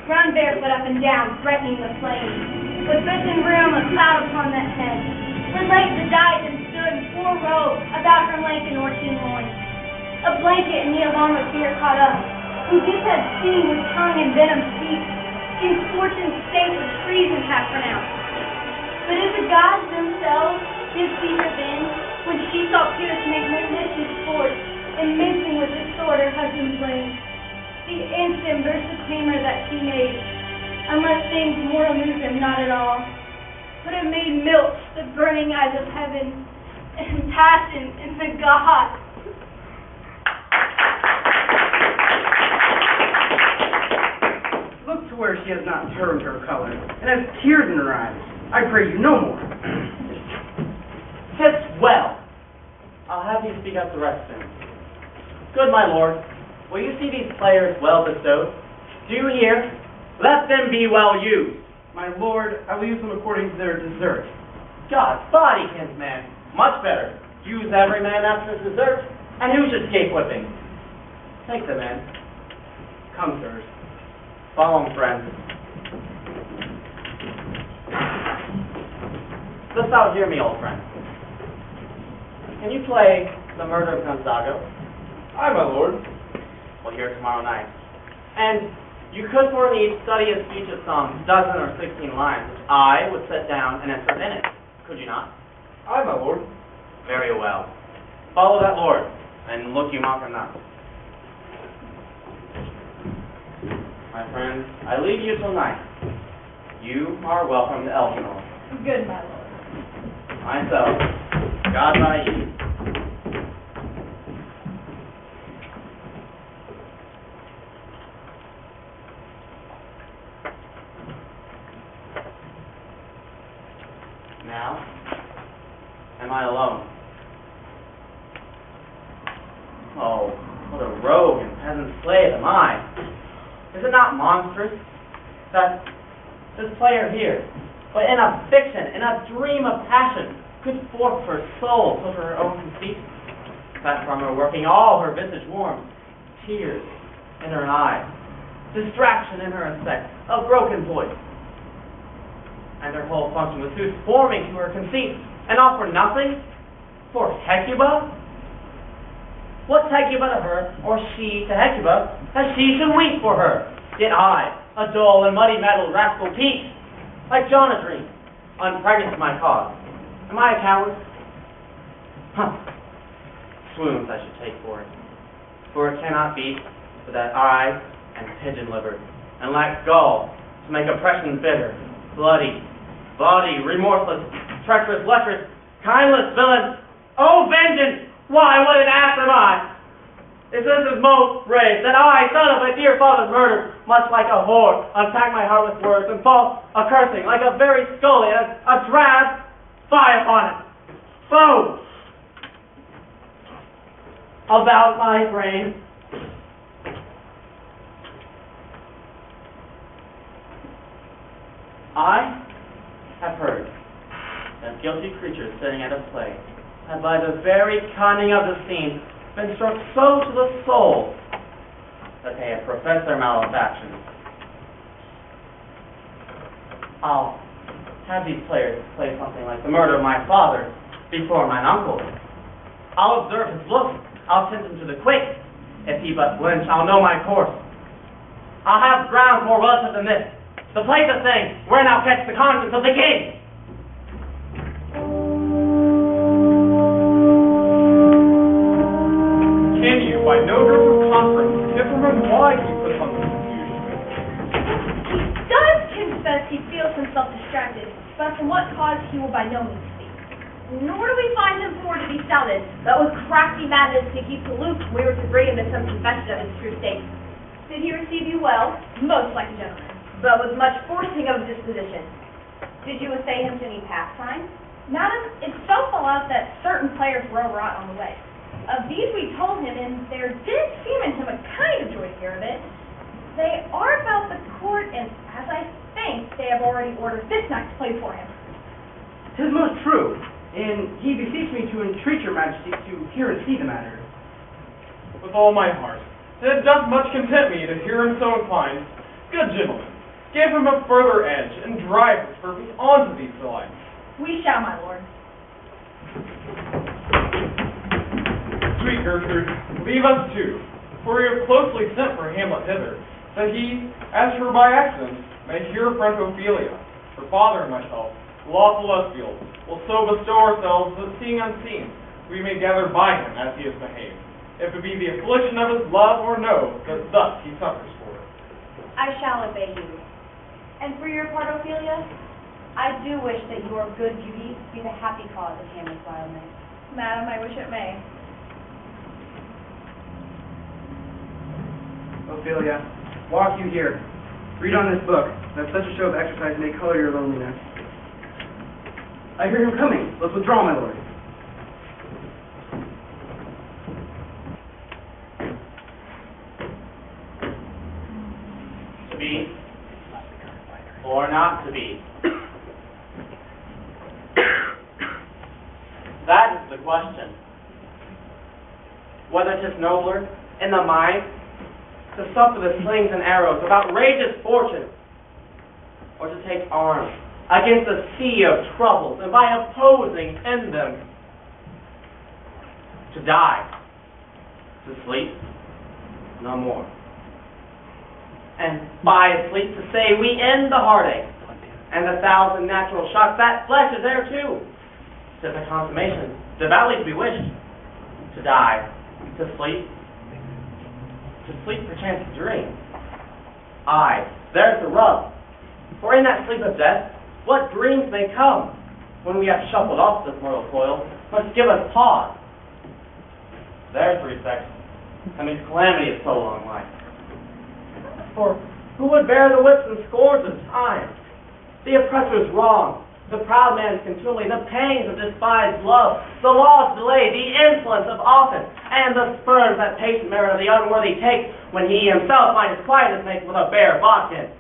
Run barefoot up and down, threatening the flame. With bits and broom, a cloud upon that head. Relate the diadem stood in 4 rows about her lank and orching loins. A blanket and knee along with fear caught up, who this had seen with tongue and venom speak, against fortune's state with treason hath pronounced. But if the gods themselves did see her then, when she saw Pyrrhus make malicious sport, and mincing with his sword her husband's blade, the instant blasphemer that she made, unless things mortal move them not at all, would have made milk the burning eyes of heaven, and passion in the gods. Look to where she has not turned her color, and has tears in her eyes. I pray you no more. 'Tis well. I'll have you speak up the rest soon. Good my lord, will you see these players well bestowed? Do you hear? Let them be well used. My lord, I will use them according to their desert. God's body, kinsman, much better. Use every man after his desert, and who should escape whipping? Take them in. Come, sirs. Follow him, friends. Dost thou hear me, old friend? Can you play The Murder of Gonzago? Aye, my lord. We'll hear it tomorrow night. And you could for me study a speech of some 12 or 16 lines, which I would set down and insert in it. Could you not? Aye, my lord. Very well. Follow that lord, and look you mock him not. My friends, I leave you till night. You are welcome to Elsinore. Good, my lord. Myself, God by you. Now, am I alone? Oh, what a rogue and peasant slave am I! Is it not monstrous that this player here, but in a fiction, in a dream of passion, could force her soul to her own conceit, that from her working all her visage warm, tears in her eyes, distraction in her aspect, a broken voice, and her whole function was soon forming to her conceit, and all for nothing? For Hecuba? What Hecuba to her, or she to Hecuba, that she should weep for her? Yet I, a dull and muddy-meddled rascal peach, like John a dream, unpregnant my cause. Am I a coward? Huh. Swoons I should take for it. For it cannot be but that I am pigeon-livered, and lack gall to make oppression bitter, bloody, remorseless, treacherous, lecherous, kindless villain. Oh, vengeance! Why, what an ass am I! If this is most brave, that I, son of my dear father's murder, much like a whore, unpack my heart with words, and fall a-cursing like a very scully, a drab, fie upon it! Foe! About my brain. I have heard that guilty creatures sitting at a play have by the very cunning of the scene been struck so to the soul that they have professed their malefactions. I'll have these players play something like the murder of my father before mine uncle. I'll observe his looks, I'll tint him to the quick. If he but flinch, I'll know my course. I'll have grounds more relative than this. The place of things, where now catch the conscience of the king. Can you, by no dearth of conference, determine why he puts on this confusion? He does confess he feels himself distracted, but from what cause he will by no means speak. Nor do we find him for to be sounded, but with crafty madness to keep aloof we were to bring him to some confession of his true state. Did he receive you well? Most like a gentleman, but with much forcing of disposition. Did you essay him to any pastime? Madam, it so fell out that certain players were overwrought on the way. Of these we told him, and there did seem in him a kind of joy to hear of it. They are about the court, and as I think, they have already ordered this night to play for him. 'Tis most true, and he beseech me to entreat your majesty to hear and see the matter. With all my heart. It doth much content me to hear him so inclined. Good gentlemen, give him a further edge, and drive his purpose onto these delights. We shall, my lord. Sweet Gertrude, leave us too, for we have closely sent for Hamlet hither, that he, as her by accident, may hear friend Ophelia, her father and myself, lawful Wakefield, will so bestow ourselves that seeing unseen, we may gather by him as he has behaved, if it be the affliction of his love or no, that thus he suffers for it. I shall obey you. And for your part, Ophelia, I do wish that your good beauty be the happy cause of Hamlet's wildness. Madam, I wish it may. Ophelia, walk you here. Read on this book, that such a show of exercise may color your loneliness. I hear him coming. Let's withdraw, my lord. To be, or not to be? That is the question. Whether 'tis nobler in the mind to suffer the slings and arrows of outrageous fortune, or to take arms against a sea of troubles, and by opposing in them, to die, to sleep no more. And by sleep to say we end the heartache, and the thousand natural shocks, that flesh is there too. 'Tis a consummation, devoutly to be wished, to die, to sleep perchance to dream. Aye, there's the rub. For in that sleep of death, what dreams may come, when we have shuffled off this mortal coil, must give us pause. There's the respect, and the calamity of so long life. For who would bear the whips and scourge of time, the oppressor's wrong, the proud man's contumely, the pangs of despised love, the law's delay, the insolence of office, and the spurns that patient merit of the unworthy takes when he himself might his quietness make with a bare bodkin?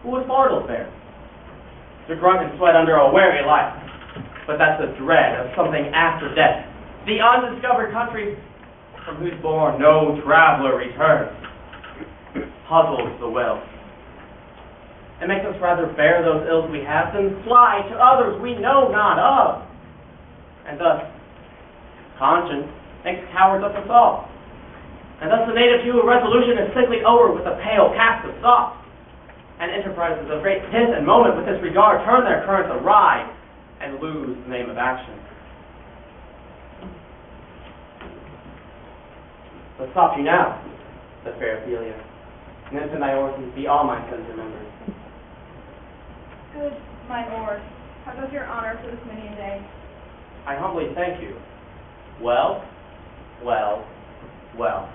Who would mortals bear? To grunt and sweat under a weary life, but that's the dread of something after death, the undiscovered country from whose bourne no traveler returns, puzzles the will. It makes us rather bear those ills we have than fly to others we know not of. And thus, Conscience makes cowards of us all. And thus the native hue of resolution is sickly o'er with a pale cast of thought. And enterprises of great pith and moment with this regard turn their currents awry and lose the name of action. But stop you now, said fair Ophelia. Nymph and thy orphans be all my sons remembered. Good, my lord, how does your honor for this many a day? I humbly thank you. Well, well, well.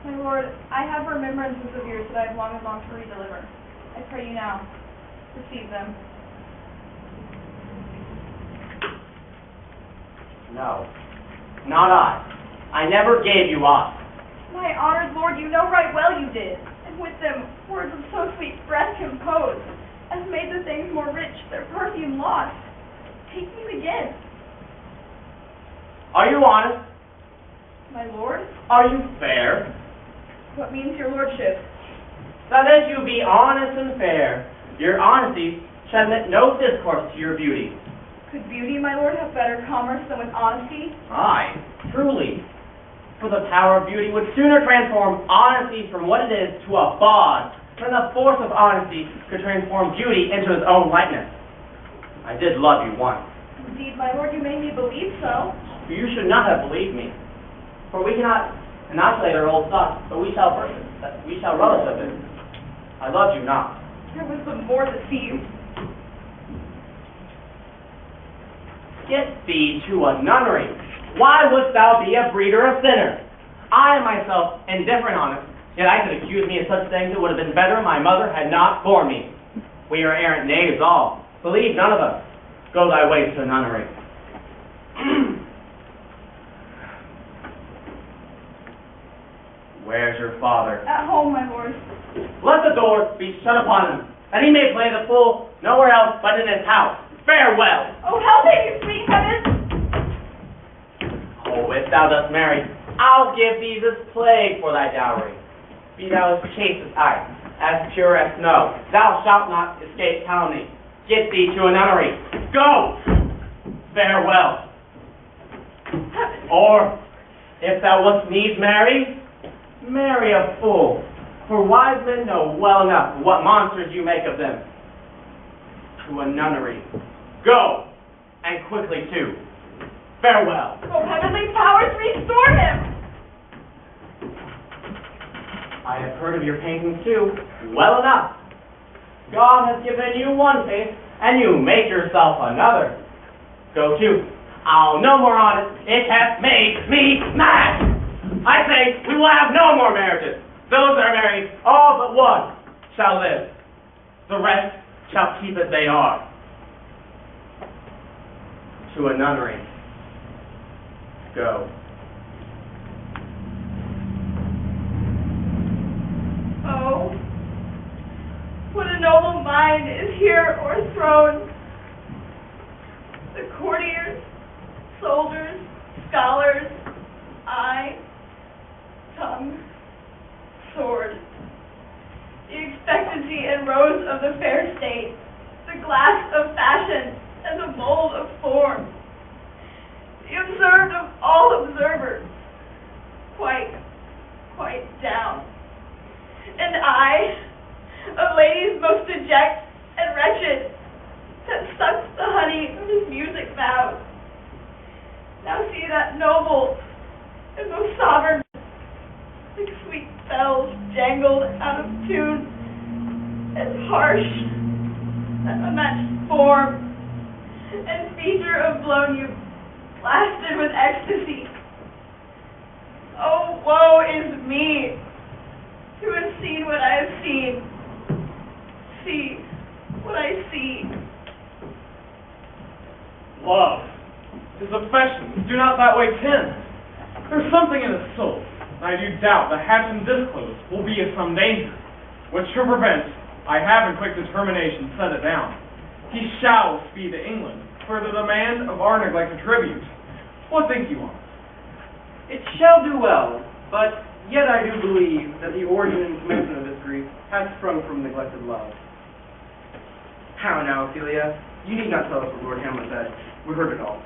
My lord, I have remembrances of yours that I have long and longed to redeliver. I pray you now, receive them. No, not I. I never gave you aught. My honored lord, you know right well you did, and with them words of so sweet breath composed, as made the things more rich, their perfume lost. Take these again. Are you honest? My lord? Are you fair? What means your lordship? That as you be honest and fair, your honesty shall admit no discourse to your beauty. Could beauty, my lord, have better commerce than with honesty? Aye, truly. For the power of beauty would sooner transform honesty from what it is to a bawd than the force of honesty could transform beauty into its own likeness. I did love you once. Indeed, my lord, you made me believe so. You should not have believed me. For we cannot inoculate our old stock, but we shall relish of it. I loved you not. I was the more deceived. Get thee to a nunnery. Why wouldst thou be a breeder of sinners? I am myself indifferent honest, yet I could accuse me of such things it would have been better my mother had not borne me. We are errant knaves all. Believe none of us. Go thy ways to a nunnery. Where's your father? At home, my lord. Let the door be shut upon him, that he may play the fool nowhere else but in his house. Farewell. Oh, help him, you sweet heavens! Oh, if thou dost marry, I'll give thee this plague for thy dowry. Be thou as chaste as ice, as pure as snow. Thou shalt not escape calumny. Get thee to a nunnery. Go! Farewell. Or, if thou wouldst needs marry, marry a fool. For wise men know well enough what monsters you make of them. To a nunnery. Go! And quickly too. Farewell. Oh, heavenly powers, restore him! I have heard of your paintings too. Well enough. God has given you one face, and you make yourself another. Go to. I'll no more on it. It hath made me mad. I say we will have no more marriages. Those that are married, all but one, shall live. The rest shall keep as they are. To a nunnery. Go. Oh, what a noble mind is here o'erthrown. The courtiers, soldiers, scholars, eye, tongue, sword, the expectancy and rose of the fair state, the glass of fashion and the mold of form, the observed of all observers, quite down. And I, of ladies most deject and wretched, that sucks the honey of his music vows. Now see that noble and most sovereign, like sweet bells jangled out of tune, as harsh, that unmatched form, and feature of blown youth, blasted with ecstasy. Oh, woe is me, who has seen what I have seen, see what I see. Love, his affections do not that way tend. There's something in his soul, and I do doubt the hatch and disclose will be of some danger, which to prevent, I have in quick determination set it down. He shall speed to England for the demand of our neglected tribute. What think you on it? It shall do well, but yet I do believe that the origin and commencement of this grief has sprung from neglected love. How now, Ophelia? You need not tell us what Lord Hamlet said. We heard it all.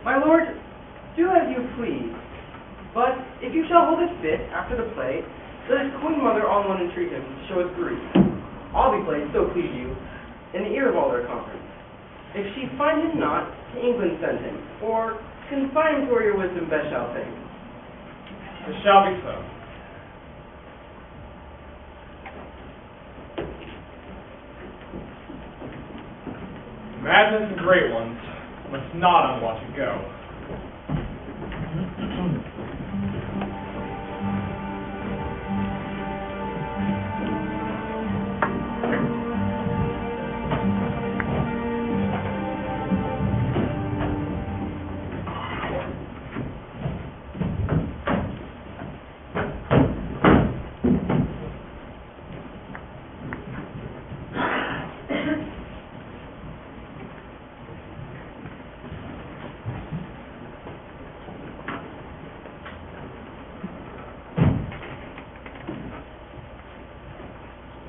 My lord, do as you please. But if you shall hold it fit after the play, let his queen mother on one entreat him to show his grief. All be played, so please you, in the ear of all their conference. If she find him not, to England send him, or confine him to where your wisdom best shall think. It shall be so. Madness and great ones must not unwatch it go.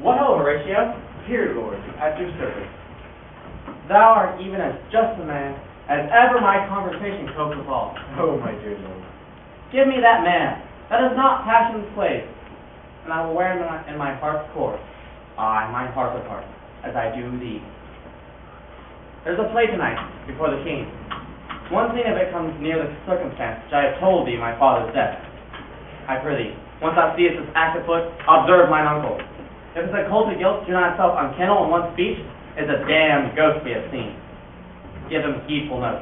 What ho, Horatio? Here, Lord, at your service. Thou art even as just a man as ever my conversation coped withal. Oh, my dear Lord. Give me that man that is not passion's slave, and I will wear him in my heart's core, aye, my heart of hearts, as I do thee. There's a play tonight before the king. One scene of it comes near the circumstance which I have told thee my father's death. I prithee, once thou seest this act afoot, observe mine uncle. If it's a cult of guilt, do not itself unkennel in one speech, is a damned ghost we have seen. Give him heedful note.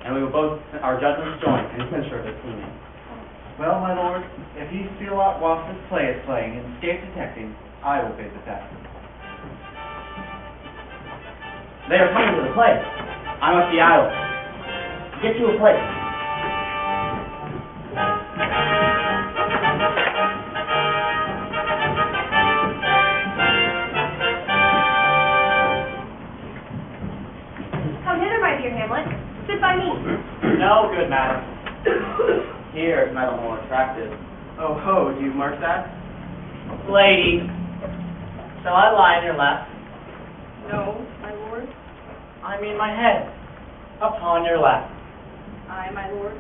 And we will both our judgments join in censure of this teaming. Well, my lord, if ye steal out whilst this play is playing and escape detecting, I will bid the death. They are coming to the play. I must be idle. Get you a place. Come hither, my dear Hamlet. Sit by me. No, good madam. Here is metal more attractive. Oh ho, do you mark that? Lady, shall I lie in your lap? No, my lord. I mean my head upon your lap. Aye, my lord.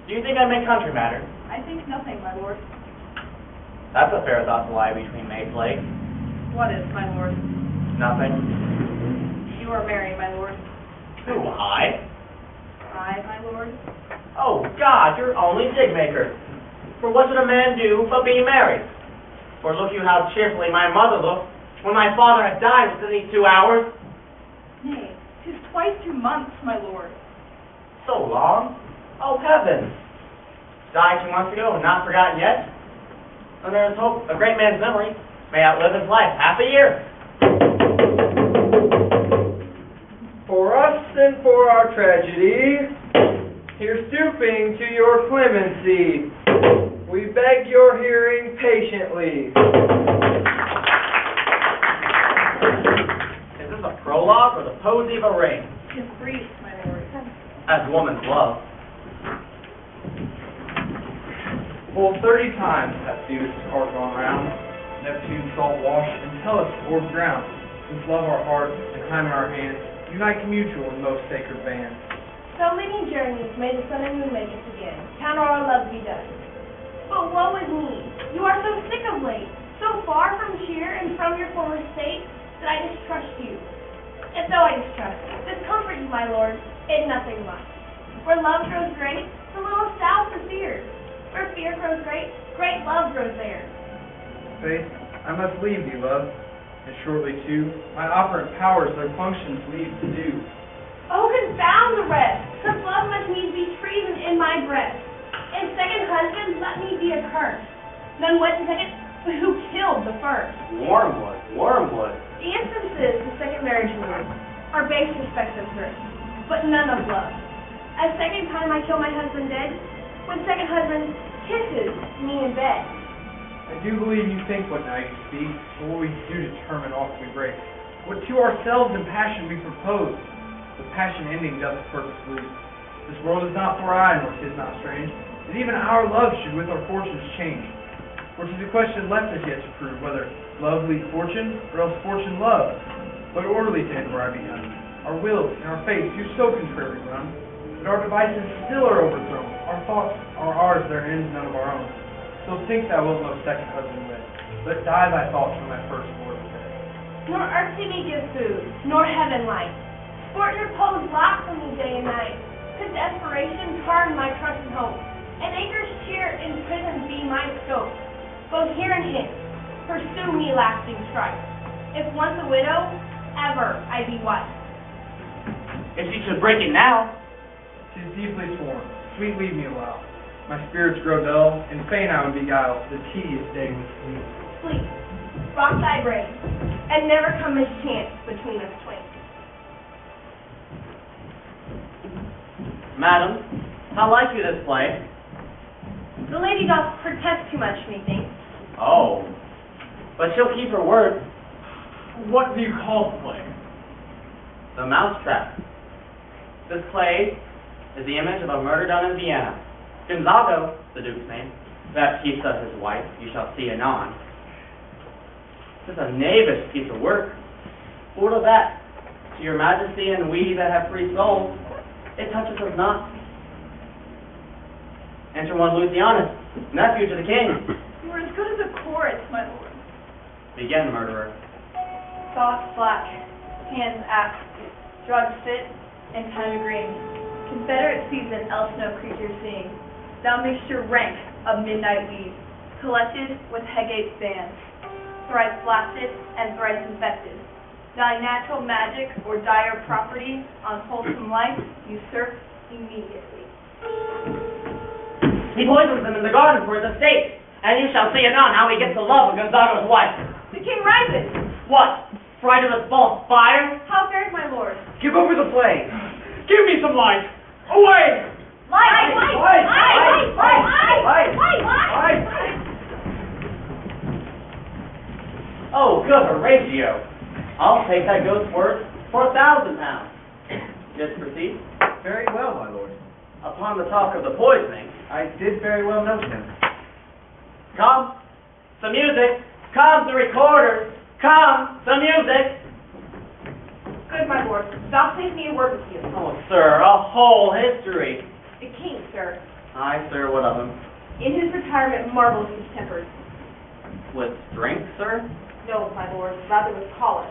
Do you think I make country matter? I think nothing, my lord. That's a fair thought to lie between maid's legs. What is, my lord? Nothing. You are married, my lord. Who, I? Aye, my lord. Oh, God, you're only dig-maker. For what should a man do but be married? For look you how cheerfully my mother looked when my father had died within these 2 hours. Nay, 'tis twice 2 months, my lord. So long? Oh, heavens! Died 2 months ago and not forgotten yet? And there is hope a great man's memory may outlive his life half a year. For us and for our tragedy, here stooping to your clemency, we beg your hearing patiently. Is this a prologue or the posy of a ring? 'Tis brief, my lord. As woman's love. Full 30 times hath Phoebus' cart gone round, Neptune's salt wash, and Tellus poured ground, since love our hearts and time in our hands unite commutual in most sacred bands. So many journeys may the sun and moon make us again, count our love be done. But woe is me, you are so sick of late, so far from cheer and from your former state, that I distrust you. Yet though I distrust, discomfort you, my lord, in nothing much. Where love grows great, the little south for fear. Where fear grows great, great love grows there. Faith, I must leave thee, love, and shortly too, my operant powers their functions leave to do. Oh, confound the rest, 'cause love must needs be treason in my breast. And second husband, let me be accursed. None wed the second, but who killed the first? Wormwood, wormwood. The instances the second marriage moves are base respects of birth, but none of love. As second time I kill my husband dead, when second husband kisses me in bed. I do believe you think what now you speak, but what we do determine oft we break. What to ourselves in passion we propose, the passion ending doth purpose lose. This world is not for aye, nor 'tis not strange, that even our love should with our fortunes change. For 'tis a question left us yet to prove, whether love lead fortune, or else fortune love. But orderly to end where I begun. Our wills and our fates do so contrary run, But our devices still are overthrown. Our thoughts are ours, their ends none of our own. So think thou wilt no second husband wed. Let die thy thoughts from thy first lord of dead. Nor earth to me give food, nor heaven light. Sport repose lack from me day and night. Could desperation turn my trust and hope, and anchor's cheer in prison be my scope. Both here and hence, pursue me lasting strife. If once a widow, ever I be wife. If she should break it now, 'Tis deeply sworn. Sweet leave me awhile. My spirits grow dull, and fain I would beguile the tedious day with sleep. Sleep, rock thy brain, and never come as chance between us twain. madam, how like you this play? The lady doth protest too much, methinks. Oh, but she'll keep her word. What do you call the play? The Mousetrap. This play is the image of a murder done in Vienna. Gonzago, the Duke's name, that keeps us his wife, you shall see anon. 'Tis a knavish piece of work. What of that? To your majesty and we that have free souls, it touches us not. Enter one Lucianus, nephew to the king. You are as good as a chorus, my lord. Begin, murderer. Thoughts slack, hands apt, drugs fit, and time agreeing. Confederate season, else no creature seeing. Thou mixture rank of midnight weed, collected with Hegate's bands, thrice blasted and thrice infected. Thy natural magic or dire property on wholesome life usurp immediately. He poisons them in the garden for his estate, and you shall see anon how he gets the love of Gonzago's wife. The king rises. What? Fright of his false fire? How fares my lord? Give over the play. Give me some light! Away! Light! Oh, good Horatio. I'll take that ghost's word for £1,000. Just proceed. Very well, my lord. Upon the talk of the poisoning, I did very well note him. come, some music, come, the recorders, come, some music. Good, my lord. Vouchsafe me a word with you. Oh, sir, a whole history. The king, sir, Aye, sir, what of him? in his retirement marvels his tempers. With drink, sir? No, my lord, rather with colic.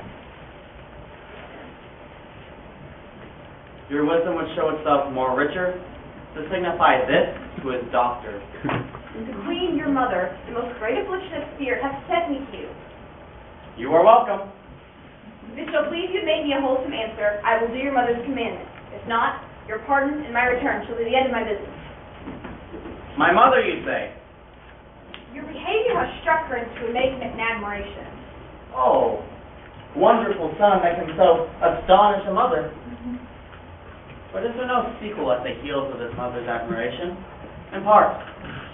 Your wisdom would show itself more richer to signify this to his doctor. The queen, your mother, the most great affliction of fear, hath sent me to you. You are welcome. If it shall please you to make me a wholesome answer, I will do your mother's commandment. If not, your pardon and my return shall be the end of my business. My mother, you say? Your behavior has struck her into amazement and admiration. Oh, wonderful son that can so astonish a mother. But is there no sequel at the heels of this mother's admiration? In part,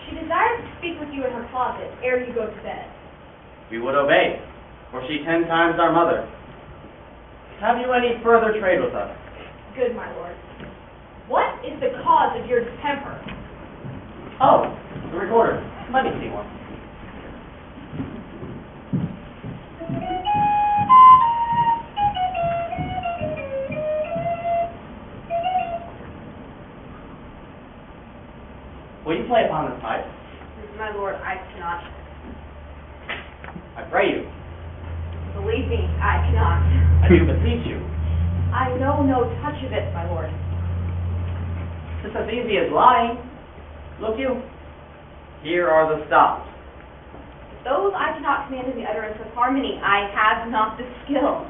She desires to speak with you in her closet ere you go to bed. we would obey, for she 10 times our mother. Have you any further trade with us? Good, my lord. What is the cause of your distemper? Oh, the recorder. Let me see one. Will you play upon this pipe? My lord, I cannot. I pray you. Believe me, I cannot. I do beseech you. I know no touch of it, my lord. It's as easy as lying. Look you. Here are the stops. Those I cannot command in the utterance of harmony. I have not the skill.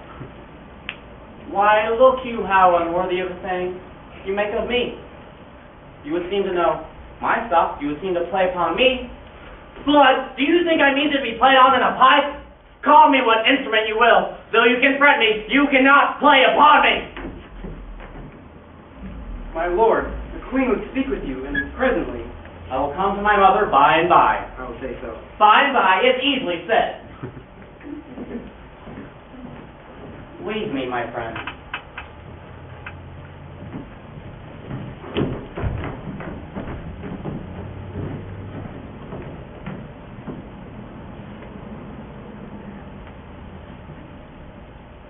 Why, look you how unworthy of a thing you make of me. You would seem to know my stuff. You would seem to play upon me. Blood, do you think I mean to be played on in a pipe? Call me what instrument you will. Though you can fret me, you cannot play upon me. My lord, the queen would speak with you, and presently. I will come to my mother by and by. I will say so. By and by is easily said. Leave me, my friend.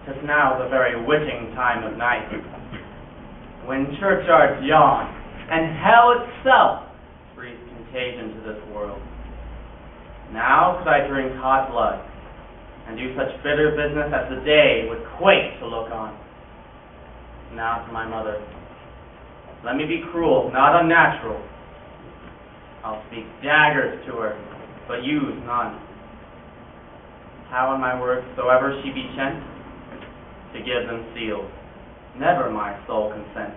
Tis now the very witching time of night, when churchyards yawn, and hell itself breathes contagion to this world. Now could I drink hot blood, and do such bitter business as the day would quake to look on. Now to my mother. Let me be cruel, not unnatural. I'll speak daggers to her, but use none. How in my words soever she be chent, to give them sealed, never my soul consent.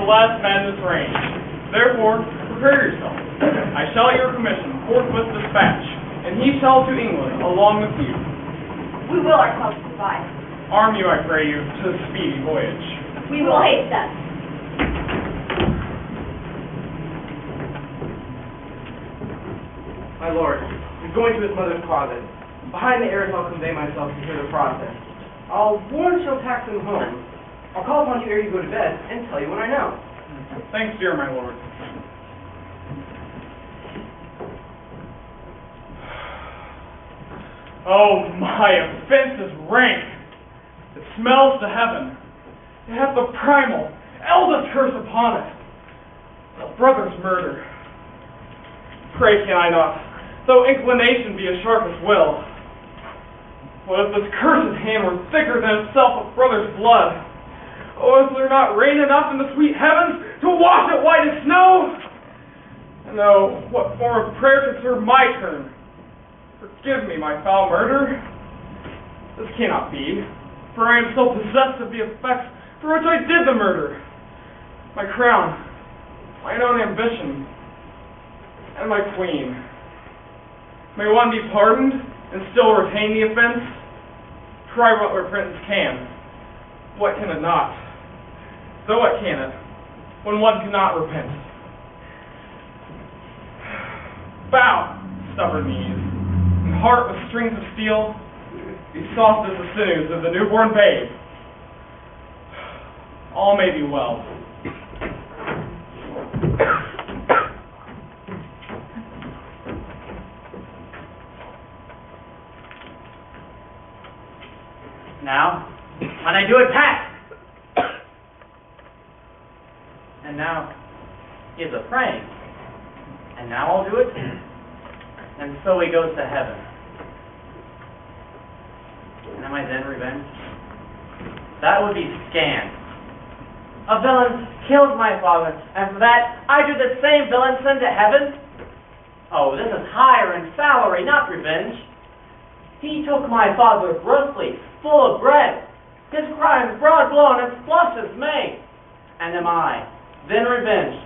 Last man in this range. Therefore, prepare yourself. I shall at your commission forthwith dispatch, and he shall to England along with you. We will ourselves survive. Arm you, I pray you, to a speedy voyage. We will haste us. My lord is going to his mother's closet. Behind the arras I'll convey myself to hear the process. I'll warn she'll tax him home. I'll call upon you ere you go to bed and tell you when I know. Thanks, dear my lord. Oh, my offense is rank. It smells to heaven. It hath the primal, eldest curse upon it. A brother's murder. Pray can I not, though inclination be as sharp as will. What if this cursed hand were thicker than itself of brother's blood? Oh, is there not rain enough in the sweet heavens to wash it white as snow? And oh, what form of prayer could serve my turn? Forgive me my foul murder. This cannot be, for I am so possessed of the effects for which I did the murder. My crown, mine own ambition, and my queen. May one be pardoned and still retain the offense? Try what repentance can. What can it not? So what can it, when one cannot repent? Bow, stubborn knees, and heart with strings of steel, be soft as the sinews of the newborn babe. All may be well. Now, when I do it, pass! And now, he is a-praying. And now I'll do it. And so he goes to heaven. And am I then revenged? That would be scant. A villain killed my father, and for that I do the same villain send to heaven? Oh, this is hire and salary, not revenge. He took my father grossly, full of bread. His crimes broad blown and flush as May. And am I then revenged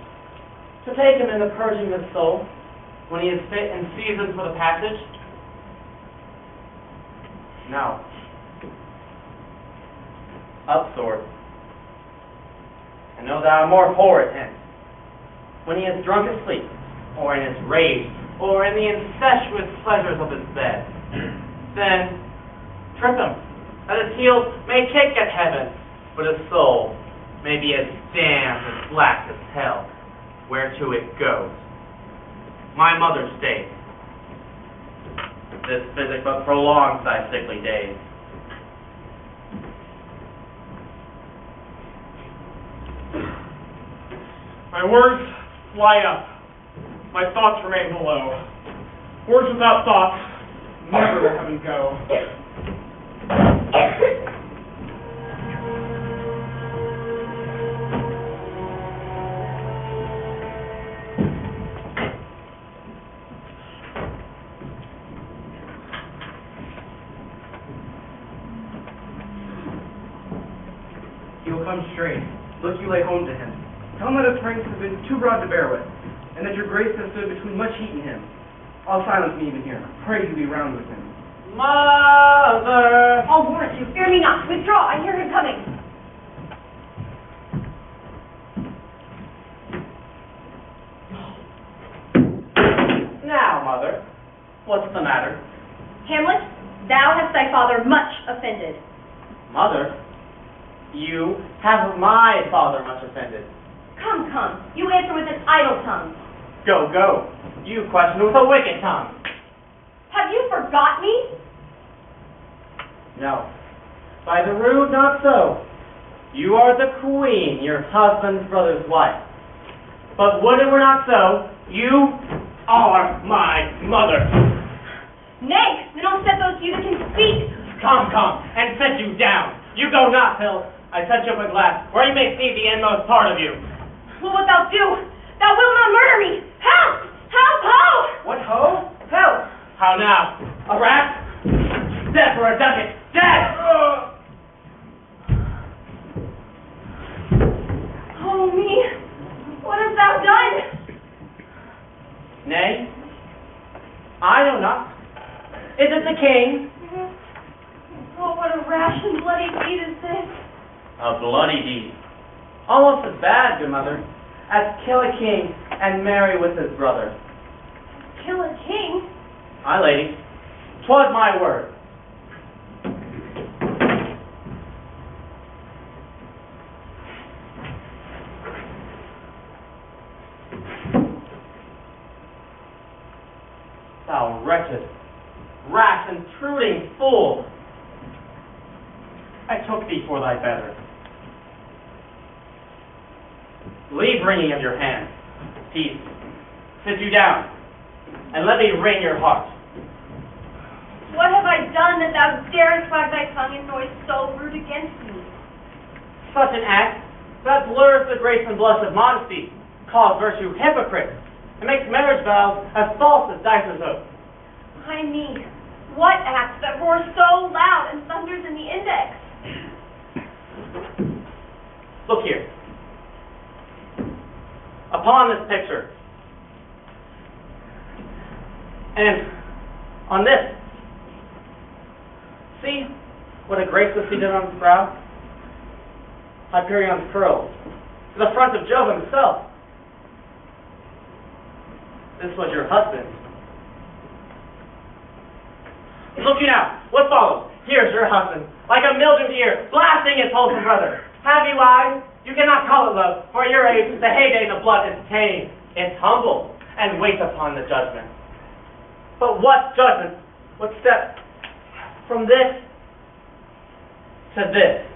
to take him in the purging of his soul when he is fit and seasoned for the passage? No. Up, sword, and know thou more horror hence, when he is drunk asleep, or in his rage, or in the incestuous pleasures of his bed. Then trip him, that his heels may kick at heaven, but his soul may be as damned as black as hell, whereto it goes. My mother's state. This physic but prolongs thy sickly days. My words fly up. My thoughts remain below. Words without thoughts never to heaven go. He will come straight. Look, you lay home to him. Tell him that his pranks have been too broad to bear with, and that your grace has stood between much heat and him. I'll silence me even here. Pray you be round with him. Mother! I'll warrant you. Fear me not. Withdraw. I hear him coming. Now, mother, what's the matter? Hamlet, thou hast thy father much offended. Mother, you have my father much offended. Come, come. You answer with an idle tongue. Go, go. You question with a wicked tongue. Have you forgot me? No. By the rood, not so. You are the queen, your husband's brother's wife. But would it were not so, you are my mother. Nay, then I'll set those to you that can speak. Come, come, and set you down. You go not till I set you up a glass, where you may see the inmost part of you. What wilt thou do? Thou wilt not murder me. Help! Help, ho! What, ho? Help! How now? A rat? Dead for a ducat! Dead! Oh, me. What hast thou done? Nay, I know not. Is it the king? Oh, what a rash and bloody deed is this. A bloody deed. Almost as bad, good mother, as kill a king and marry with his brother. Kill a king? Aye, lady. 'Twas my word. Thou wretched, rash, intruding fool! I took thee for thy better. Leave wringing of your hands. Peace. Sit you down, and let me wring your heart. What have I done that thou darest wag thy tongue in noise so rude against me? Such an act that blurs the grace and blush of modesty, calls virtue hypocrite, and makes marriage vows as false as dicer's oath. I me, what act that roars so loud and thunders in the index? Look here. Upon this picture, and on this, see what a graceless he did on his brow? Hyperion's curls, to the front of Jove himself. This was your husband. Look you now, what follows? Here's your husband, like a mildewed ear, blasting his wholesome brother. Have you eyes? You cannot call it love, for at your age, the heyday of the blood is tame. It's humble, and waits upon the judgment. But what judgment? What step? From this to this.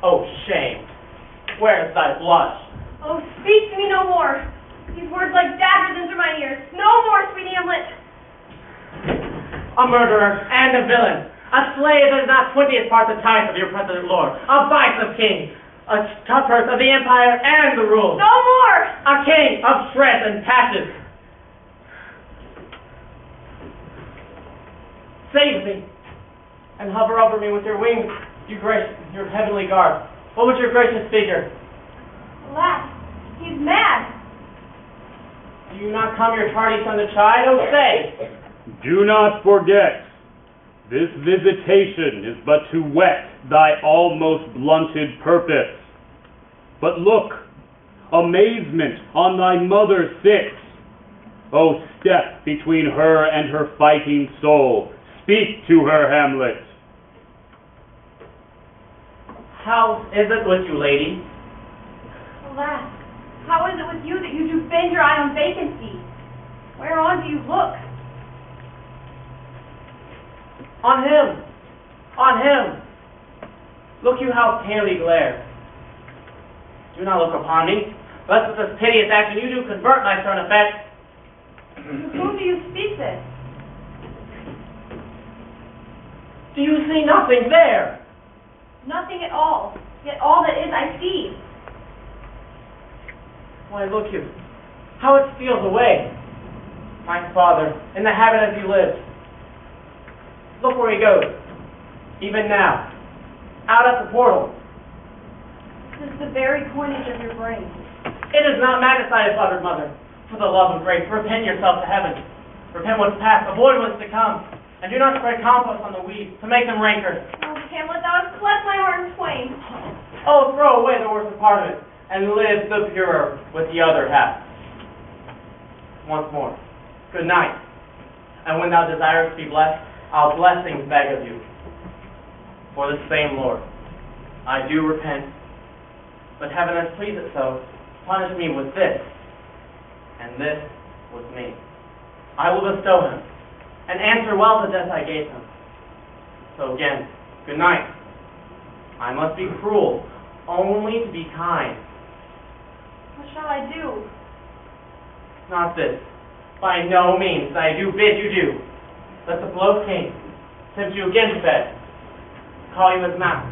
Oh, shame. Where's thy blush? Oh, speak to me no more. These words like daggers enter my ears. No more, sweet Hamlet. A murderer and a villain. A slave that is not 20th part the tithe of your present lord. A vice of king. A cutpurse of the empire and the rule. No more! A king of shreds and patches. Save me, and hover over me with your wings, your heavenly garb. What was your gracious figure? Alas, he's mad. Do you not come your tardy son to chide? Oh, say! Do not forget, this visitation is but to whet thy almost blunted purpose. But look, amazement on thy mother sits. O step between her and her fighting soul. Speak to her, Hamlet. How is it with you, lady? Alas, how is it with you that you do bend your eye on vacancy? Whereon do you look? On him! On him! Look you how palely glare do not look upon me, lest with this piteous action you do convert my stern effect. To whom do you speak this? Do you see nothing there? Nothing at all. Yet all that is I see. Why, look you, how it steals away. My father, in the habit as he lived. Look where he goes, even now, out at the portal. This is the very coinage of your brain. It is not magnified, uttered mother. For the love of grace, repent yourself to heaven. Repent what's past, avoid what's to come, and do not spread compost on the weeds to make them ranker. Oh, Hamlet, thou hast cleft my heart in twain. Oh, throw away the worst part of it, and live the purer with the other half. Once more, good night. And when thou desirest to be blessed, I'll blessings beg of you. For the same Lord, I do repent, but heaven has pleased it so, punish me with this, and this with me. I will bestow him, and answer well the death I gave him. So again, good night. I must be cruel, only to be kind. What shall I do? Not this. By no means that I do bid you do. Let the blow king tempt you again to bed, call you his master,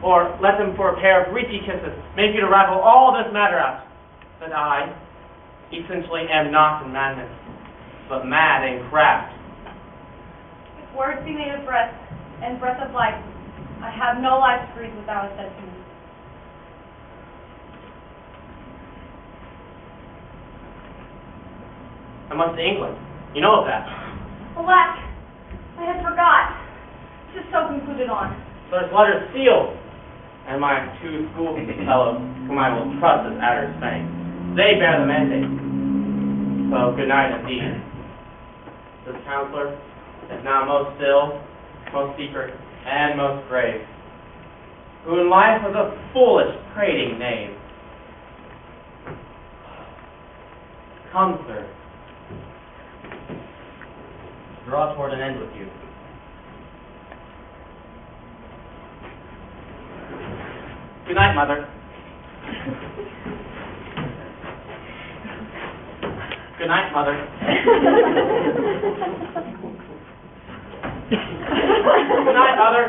or let him for a pair of reechy kisses make you to ravel all this matter out, that I essentially am not in madness, but mad in craft. If words be made of breath, and breath of life, I have no life to breathe without a sentiment. I must to England. You know of that. Alack, I had forgot. This is so concluded on. There's letters sealed, and my two school fellows, whom I will trust as Adder's fame, they bear the mandate. So good night indeed. This counselor is now most still, most secret, and most grave, who in life was a foolish, prating knave. Come, sir. Draw toward an end with you. Good night, mother. Good night, mother. Good night, mother.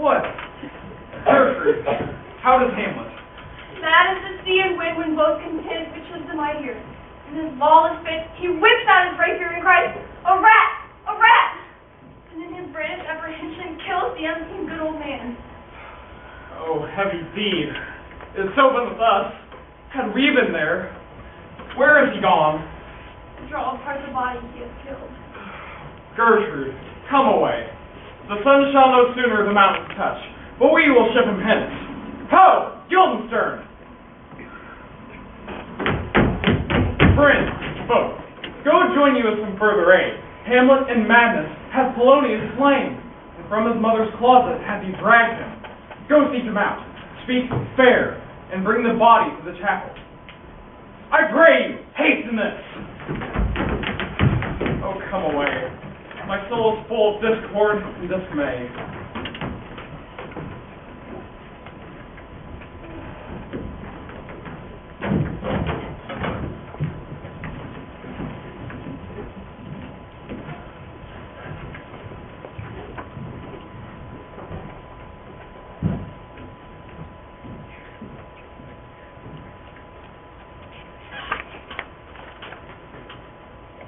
What? Gertrude, how does Hamlet? Mad as the sea and wind when both contend which lives in my ear. In his lawless fit, he whips out his rapier and cries, "A rat! A rat!" And in his brandished apprehension kills the unseen good old man. Oh, heavy deed. It has so been with us. Had we been there, where is he gone? To draw apart the body he has killed. Gertrude, come away. The sun shall no sooner the mountains touch, but we will ship him hence. Ho! Guildenstern! Friends, both, go join you with some further aid. Hamlet in madness hath Polonius slain, and from his mother's closet hath he dragged him. Go seek him out, speak fair, and bring the body to the chapel. I pray you, hasten this! Oh, come away. My soul is full of discord and dismay.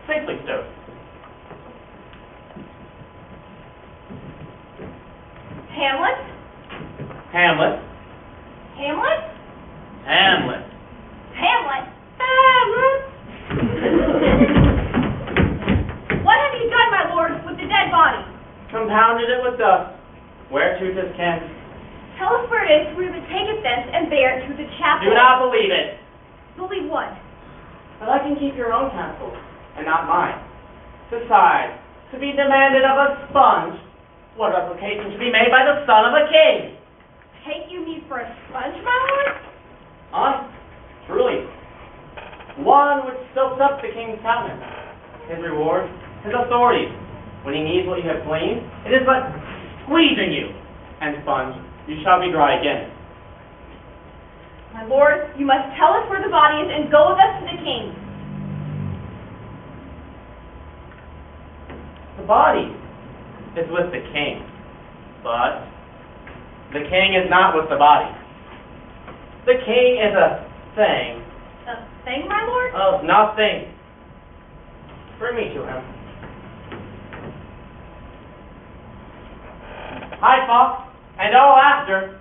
Safely stowed. Hamlet? Hamlet. Hamlet? Hamlet. Hamlet? Hamlet? What have you done, my lord, with the dead body? Compounded it with dust. Whereto 'tis can. Tell us where it is, we would take it thence and bear it to the chapel. Do not believe it. Believe what? But I can keep your own counsel, and not mine. Besides, to be demanded of a sponge, what replication should be made by the son of a king? Take you me for a sponge, my lord? Truly. one which soaks up the king's countenance. His reward, his authority. When he needs what you have gleaned, it is but squeezing you, and sponge, you shall be dry again. My lord, you must tell us where the body is and go with us to the king. The body is with the king, but the king is not with the body. The king is a thing. A thing, my lord? Of nothing. Bring me to him. Hi, Fox, and all after.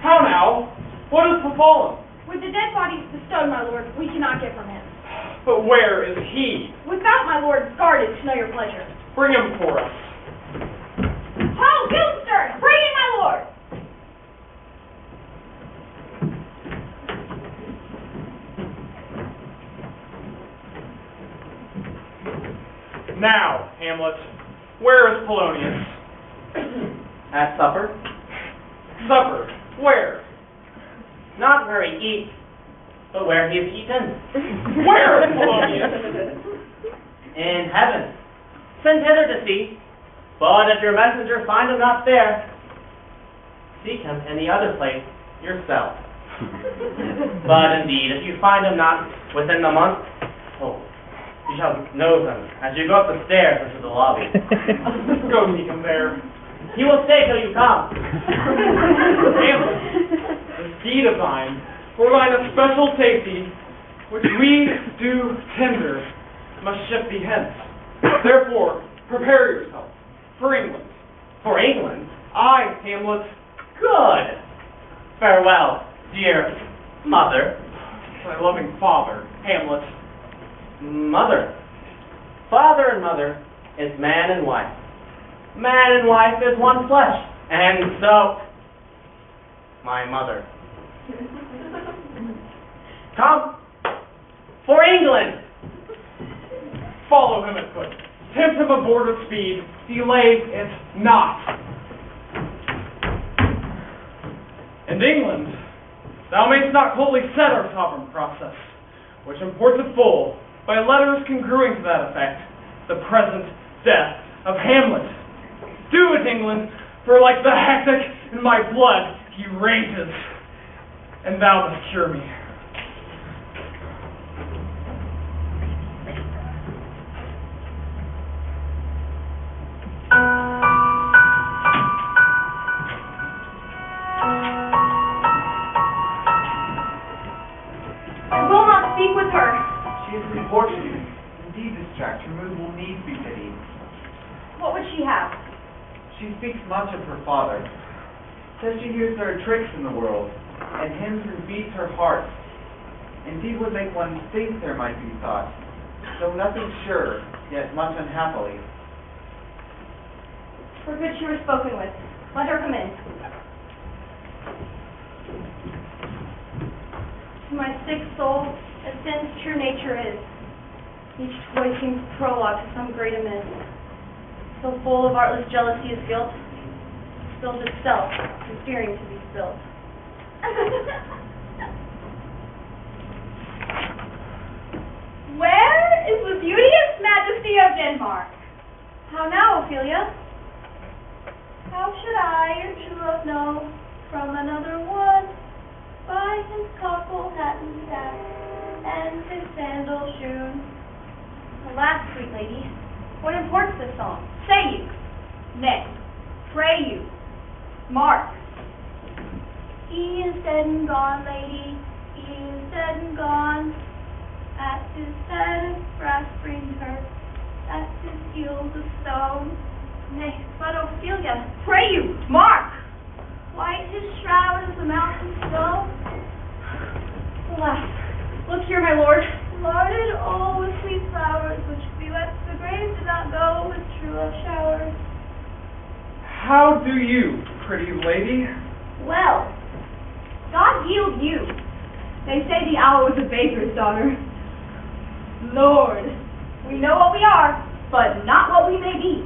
How now? What has befallen? With the dead body bestowed, my lord, we cannot get from him. But where is he? Without, my lord, guarded to know your pleasure. Bring him for us. Ho, Guildenstern! Bring in, my lord! Now, Hamlet, where is Polonius? At supper? Supper. Where? Not where he eats, but where he is eaten. Where is Polonius? In heaven. Send hither to see. But if your messenger find him not there, seek him in the other place yourself. But indeed, if you find him not within the month, you shall know him as you go up the stairs into the lobby. Go seek him there. He will stay till you come. Hamlet, this deed of thine, for thine especial safety, which we do tender, must ship thee hence. Therefore, prepare yourself for England. For England? I, Hamlet. Good. Farewell, dear mother. Thy loving father, Hamlet. Mother. Father and mother is man and wife. Man and wife is one flesh. And so, my mother. Come. For England. Follow him at foot. Tempt him aboard with speed. Delay it not. And England, thou mayst not coldly set our sovereign process, which imports at full, by letters congruing to that effect, the present death of Hamlet. Do it, England, for like the hectic in my blood he rages, and thou must cure me. I will not speak with her. She is importunate. Indeed, distract. Her mood will needs be pitied. What would she have? She speaks much of her father. Says she hears there are tricks in the world, and hymns and beats her heart. Indeed would make one think there might be thought, though nothing sure, yet much unhappily. For good she was spoken with. Let her come in. To my sick soul, as sin's true nature is, each voice seems prologue to some great amiss. So full of artless jealousy is guilt, spills itself, and fearing to be spilt. Where is the beauteous majesty of Denmark? How now, Ophelia? How should I, your true love, know from another one? By his cockle hat and staff, and his sandal shoon. Alas, sweet lady, what imports this song? Say you, nay, pray you, mark. He is dead and gone, lady, he is dead and gone. At his head of brass green turf, at his heels of stone. Nay, but Ophelia, pray you, mark. White his shroud as the mountain snow. Alas, look here, my lord. Larded all with sweet flowers, which bewet the grave did not go with true love showers. How do you, pretty lady? Well, God healed you. They say the owl was a baker's daughter. Lord, we know what we are, but not what we may be.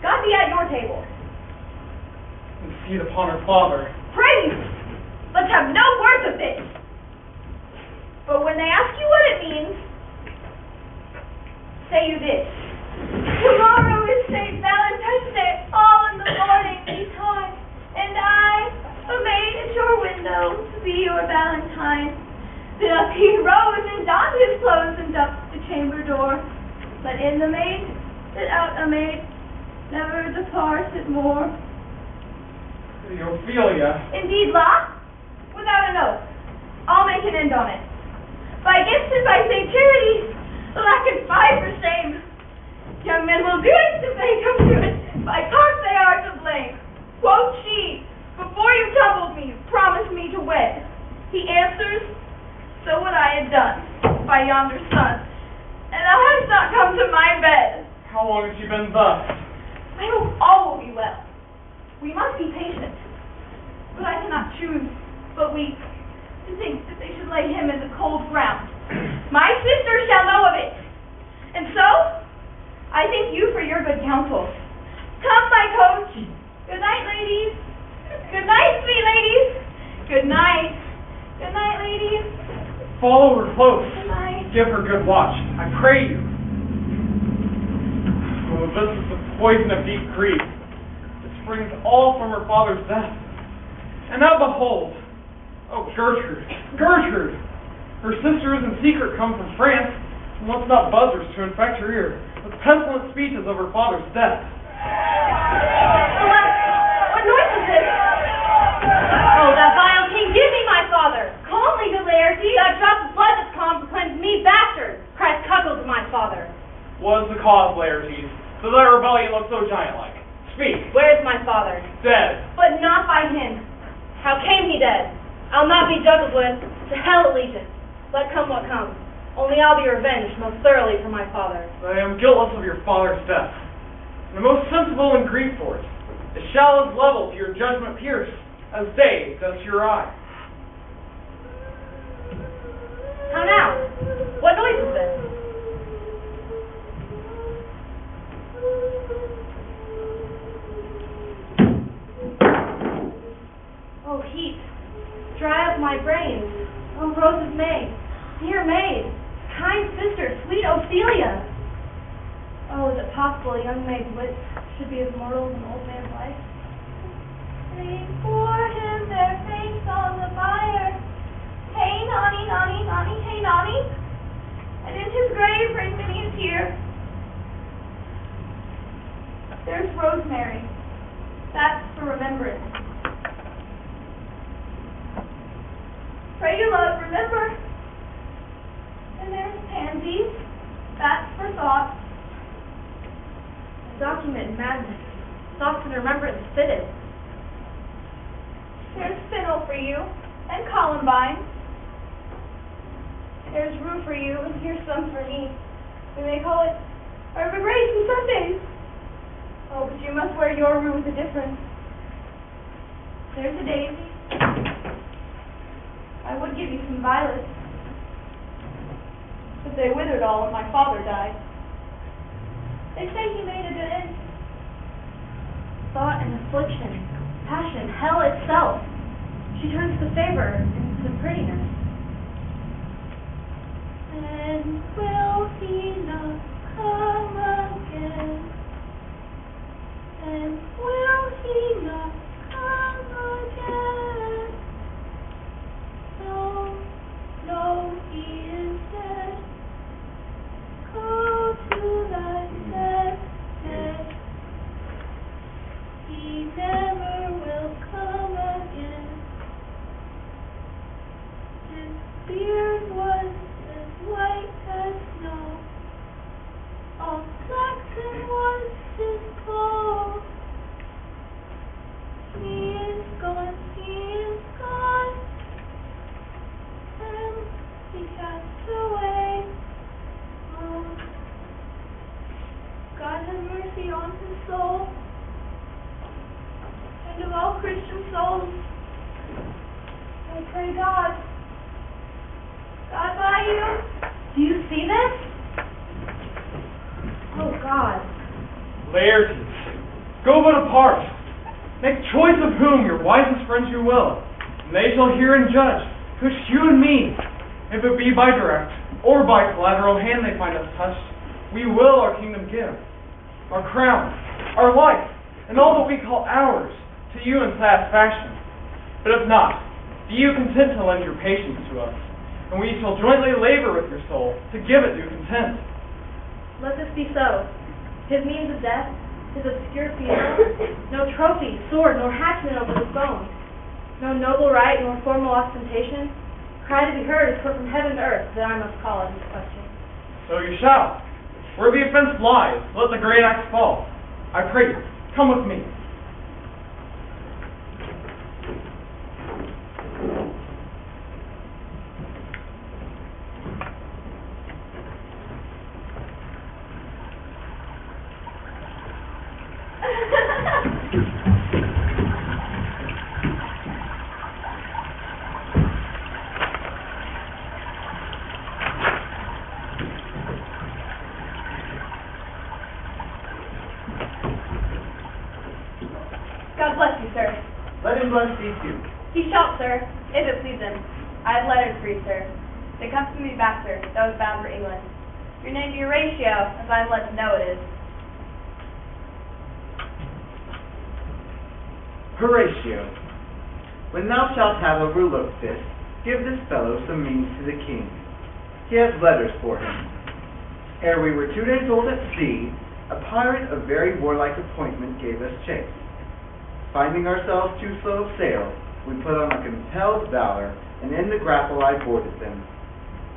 God be at your table. And feed upon her father. Praise! Let's have no words of this. But when they ask you what it means, say you this. Tomorrow is St. Valentine's Day, all in the morning betime, and I, a maid at your window, to be your Valentine. Then up he rose and donned his clothes and ducked the chamber door. Let in the maid, let out a maid, never departed more. Ophelia. Indeed, La, without an oath, I'll make an end on it. By gifts and by St. Charity, lack and fie for shame. Young men will do it if they come to it. By cause they are to blame. Quoth she, before you tumbled me, promised me to wed. He answers, so what I had done by yonder sun. And thou hast not come to my bed. How long has she been thus? I hope all will be well. We must be patient. But I cannot choose but weep to think that they should lay him in the cold ground. My sister shall know of it. And so, I thank you for your good counsel. Come, my coach. Good night, ladies. Good night, sweet ladies. Good night. Good night, ladies. Follow her close. Good night. Give her good watch, I pray you. Oh, this is the poison of deep grief. It springs all from her father's death. And now behold, oh, Gertrude, Gertrude! Her sister is in secret come from France, and wants not buzzers to infect her ear with pestilent speeches of her father's death. What noise is this? Oh, that vile king, give me my father! Calmly to Laertes, that drop of blood that's come proclaims me bastard, cries cuckold to my father. What is the cause, Laertes? Does that rebellion look so giant-like? Speak. Where is my father? Dead. But not by him. How came he dead? I'll not be juggled with. To hell, allegiance. Let come what comes. Only I'll be revenged most thoroughly for my father. I am guiltless of your father's death, and the most sensible in grief for it. It shall as level to your judgment pierce, as day does to your eye. How now? What noise is this? Oh, heat, dry up my brains. Oh, Rose's maid, dear maid, kind sister, sweet Ophelia. Oh, is it possible a young maid's wits should be as mortal as an old man's life? They pour him their face on the fire. Hey, Nonny, Nonny, Nonny, hey, Nonny. And in his grave bring many a tear. There's rosemary. That's for remembrance. Pray you, love, remember. And there's pansies. That's for thought. A document madness. Thoughts and remembrance fitted. There's fennel for you, and columbine. There's rue for you, and here's some for me. We may call it Arbor Grace and Sundays. Oh, but you must wear your rue with a difference. There's a daisy. I would give you some violets, but they withered all when my father died. They say he made a good end. Thought and affliction, passion, hell itself. She turns the favor into prettiness. And will he not come again? And will he not come again? No, no, he is dead. Go to thy dead, dead. He never will come again. His beard was as white as snow. All flaxen was his clothes. He is gone, he is gone. And he cast away. Oh, God have mercy on his soul, and of all Christian souls. I pray God by you, Do you see this? Oh, God. Laertes, go but apart. Make choice of whom your wisest friends you will, and they shall hear and judge, twixt you and me. If it be by direct or by collateral hand they find us touched, we will our kingdom give, our crown, our life, and all that we call ours, to you in satisfaction. But if not, be you content to lend your patience to us, and we shall jointly labor with your soul to give it due content. Let this be so. His means of death, his obscure funeral, no trophy, sword, nor hatchment over his bones, no noble right nor formal ostentation, cry to be heard is put from heaven to earth that I must call at his question. So you shall. Where the offense lies, let the great axe fall. I pray you, come with me. God bless you, sir. Let him bless thee too. He shall, sir, if it please him. I have letters for you, sir. They come from me back, sir, those bound for England. Your name be Horatio, as I am led to know it is. Horatio, when thou shalt have overlooked this, give this fellow some means to the king. He has letters for him. Ere we were 2 days old at sea, a pirate of very warlike appointment gave us chase. Finding ourselves too slow of sail, we put on a compelled valor, and in the grapple I boarded them.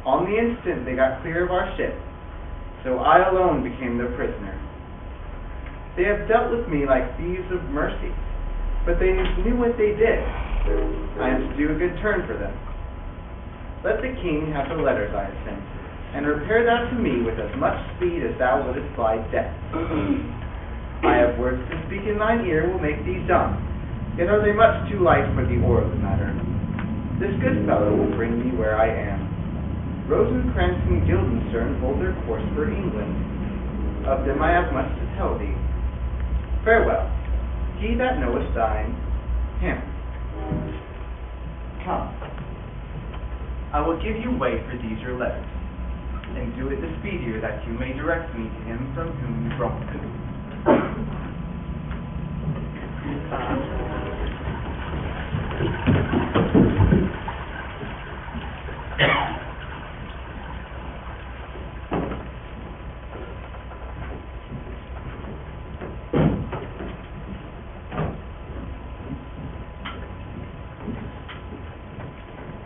On the instant they got clear of our ship, so I alone became their prisoner. They have dealt with me like thieves of mercy, but they knew what they did. I am to do a good turn for them. Let the king have the letters I have sent, and repair thou to me with as much speed as thou wouldest fly death. I have words to speak in thine ear will make thee dumb, yet are they much too light for the oar of the matter. This good fellow will bring me where I am. Rosencrantz and Guildenstern hold their course for England. Of them I have much to tell thee. Farewell. He that knoweth thine, Hamlet. Come. I will give you way for these your letters, and do it the speedier that you may direct me to him from whom you brought them.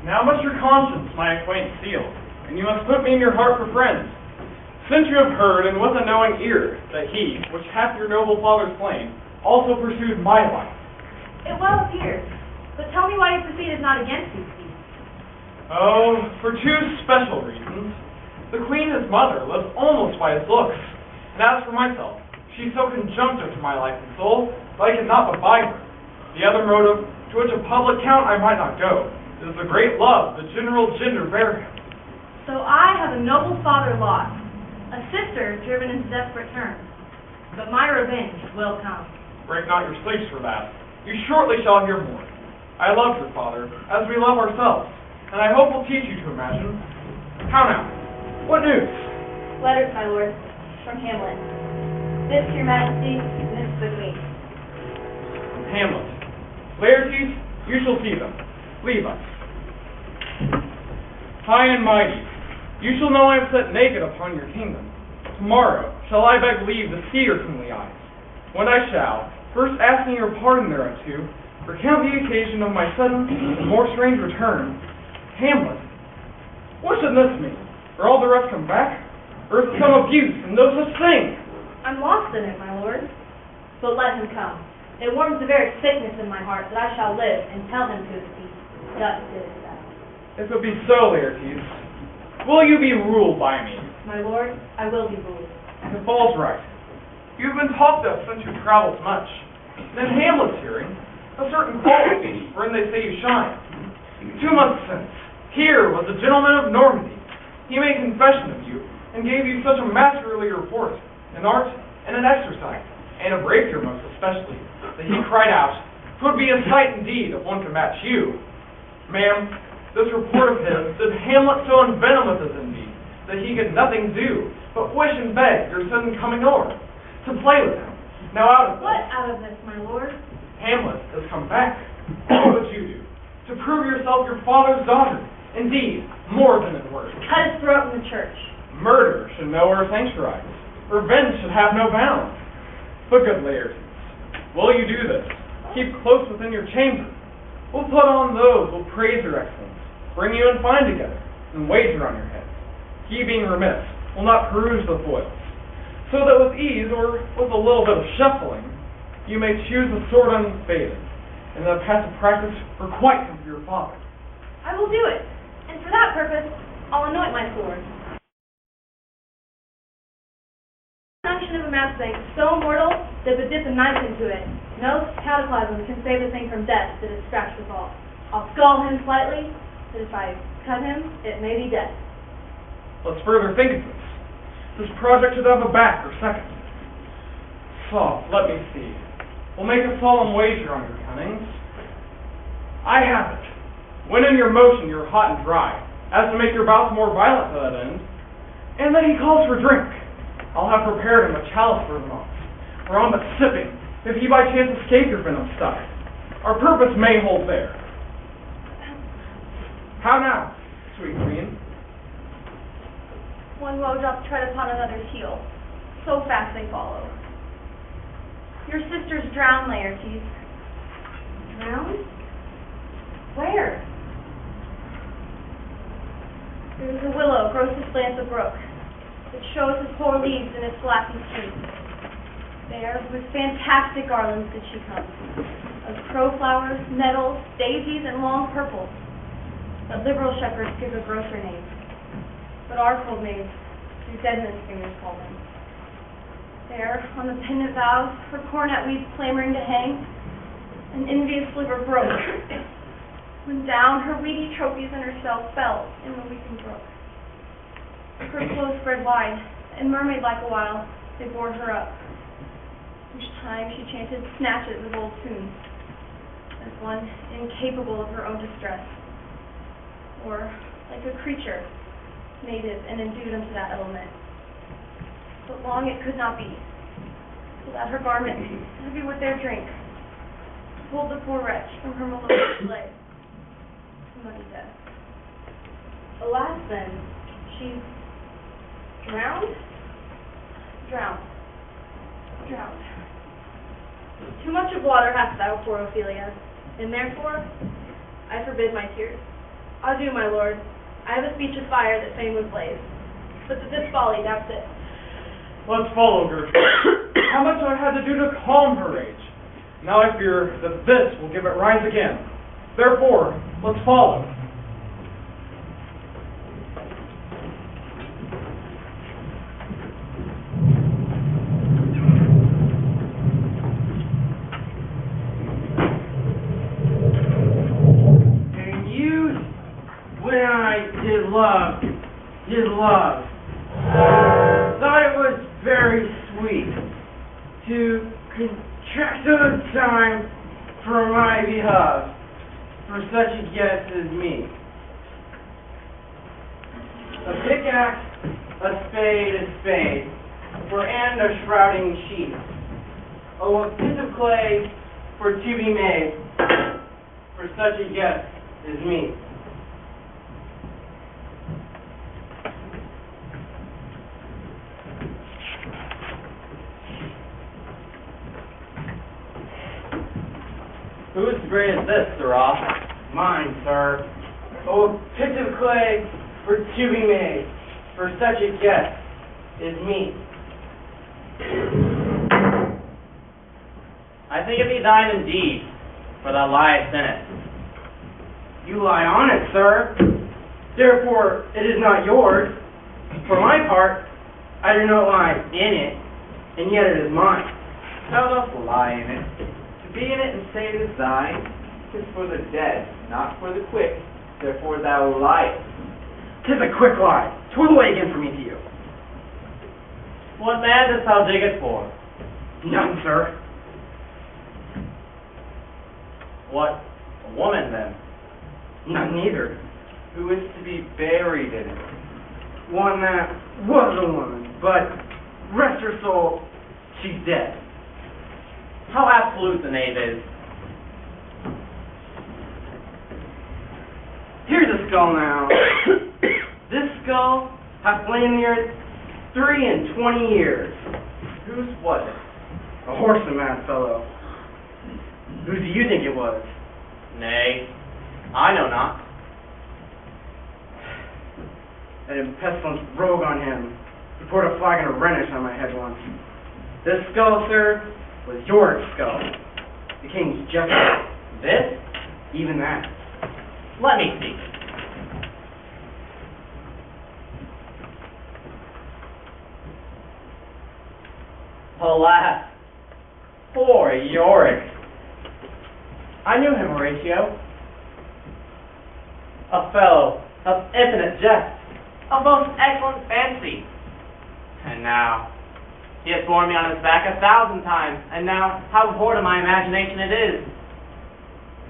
Now must your conscience my acquaintance seal, and you must put me in your heart for friends. Since you have heard, and with a knowing ear, that he, which hath your noble father slain, also pursued my life. It well appears. But tell me why you proceeded not against these deeds. Oh, for 2 special reasons. The queen, his mother, lives almost by his looks. And as for myself, she is so conjunctive to my life and soul, that I could not but buy her. The other motive, to which a public count I might not go, is the great love the general gender bear him. So I have a noble father lost, a sister driven into desperate terms. But my revenge will come. Break not your sleeves for that. You shortly shall hear more. I love your father, as we love ourselves, and I hope will teach you to imagine. How now? What news? Letters, my lord, from Hamlet. This to your majesty, and this to the queen. From Hamlet. Laertes, you shall see them. Leave us. High and mighty, you shall know I am set naked upon your kingdom. Tomorrow shall I beg leave to see your kingly eyes, when I shall, first asking your pardon thereunto, recount the occasion of my sudden and more strange return. Hamlet, what should this mean? Are all the rest come back? Or is it some abuse and no such thing? I'm lost in it, my lord. But let him come. It warms the very sickness in my heart that I shall live and tell him to his peace. Thus it is said. If it be so, Laertes, will you be ruled by me? My lord, I will be ruled. If all's right. You've been talked of since you traveled much. And in Hamlet's hearing, a certain quality wherein they say you shine. 2 months since, here was a gentleman of Normandy, he made confession of you, and gave you such a masterly report, in art and in exercise, and of rapier most especially, that he cried out, "'Twould be a sight indeed if one could match you." Ma'am, this report of his did Hamlet so envenom with his envy, that he could nothing do but wish and beg your sudden coming over, to play with him. Now out of this. What out of this, my lord? Hamlet has come back, all that you do, to prove yourself your father's daughter, indeed, more than in words. Cut his throat in the church. Murder should nowhere sanctuarize. Revenge should have no bounds. But good Laertes, will you do this? Keep close within your chamber. We'll put on those will praise your excellence, bring you in fine together, and wager on your head. He being remiss will not peruse the foils, so that with ease, or with a little bit of shuffling, you may choose the sword unfaded, and the passive practice requite him for your father. I will do it, and for that purpose, I'll anoint my sword. The function of a mountebank is so immortal that but dip a knife into it, no cataclysm can save the thing from death that is scratched with all. I'll skull him slightly, but if I cut him, it may be death. Let's further think of this. This project should have a back or second. So, let me see. We'll make a solemn wager on your cunnings. I have it. When in your motion you're hot and dry, as to make your bouts more violent to that end, and then he calls for drink. I'll have prepared him a chalice for the nonce, for on but sipping, if he by chance escape your venom stuck, our purpose may hold there. How now, sweet queen? One woe doth tread upon another's heel, so fast they follow. Your sister's drowned, Laertes. Drowned? Where? There is a willow grows to slant the brook, that shows his poor leaves in its glassy stream. There, with fantastic garlands did she come, of crowflowers, nettles, daisies, and long purples, that liberal shepherds give a grosser name, but our cold maids do dead men's fingers call them. There, on the pendant boughs, her cornet weeds clamoring to hang, an envious sliver broke, when down her weedy trophies and herself fell in the weeping brook. Her clothes spread wide, and mermaid-like a while they bore her up. Each time she chanted snatches of old tunes, as one incapable of her own distress, or like a creature native and endued unto that element. But long it could not be, so that her garments, heavy with their drink, pulled the poor wretch from her melodious lay to muddy death. Alas, then, she drowned? Drowned. Drowned. Too much of water hast thou, poor Ophelia, and therefore I forbid my tears. Adieu, my lord. I have a speech of fire that fain would blaze, but that this folly thou sit. Let's follow, Gertrude. How much I had to do to calm her rage. Now I fear that this will give it rise again. Therefore, let's follow. When I did love, thought it was very sweet to contract a time for my behalf, for such a guest as me. A pickaxe, a spade, and a shrouding sheet. Oh, a piece of clay for to be made, for such a guest as me. Whose grade is this, sirrah? Mine, sir. Oh, a piece of clay for to be made, for such a guest as me. I think it be thine indeed, for thou liest in it. You lie on it, sir. Therefore, it is not yours. For my part, I do not lie in it, and yet it is mine. Thou dost lie in it. To be in it and say it is thine, 'tis for the dead, not for the quick. Therefore thou liest. 'Tis a quick lie. Toil away again from me to you. What man dost thou dig it for? None, sir. What, a woman then? None neither. Who is to be buried in it? One that was a woman, but rest her soul, she's dead. How absolute the knave is. Here's a skull now. This skull hath lain in the earth 23 years. Whose was it? A whoresome mad fellow. Whose do you think it was? Nay, I know not. That pestilent rogue on him. He poured a flagon of Rhenish on my head once. This skull, sir, was your skull. The king's jester. This? Even that. Let me see. Alas, poor Yorick. I knew him, Horatio. A fellow of infinite jest, of most excellent fancy. And now, he has borne me on his back 1,000 times, and now how poor to my imagination it is.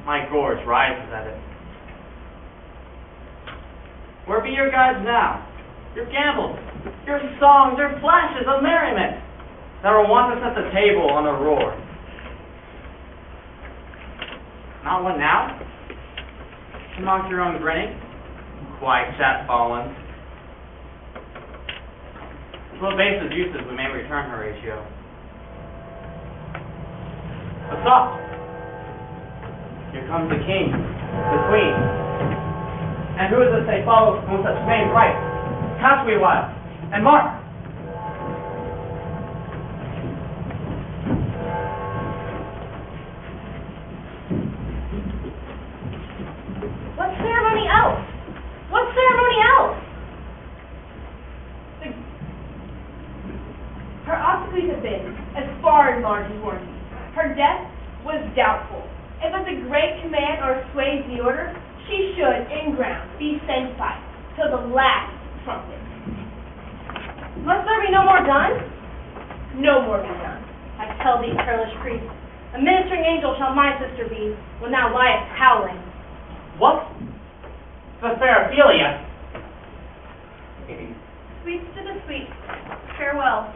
My gorge rises at it. Where be your guides now? Your gambols, your songs, your flashes of merriment that were wont to set the table on a roar. Not one now? To mock your own grinning? Quite chapfallen. To what baseless uses we may return, Horatio. But stop! Here comes the king, the queen. And who is this they follow whom such fame right? Pass we awhile, and mark! What ceremony else? What ceremony else? Her obsequies have been as far as large as warranty. Her death was doubtful. If at the great command or sways the order, she should, in ground, be sanctified till the last trumpet. Must there be no more done? No more be done. I tell thee, churlish priest, a ministering angel shall my sister be, when thou liest howling. What? The fair Ophelia? Sweets to the sweet, farewell.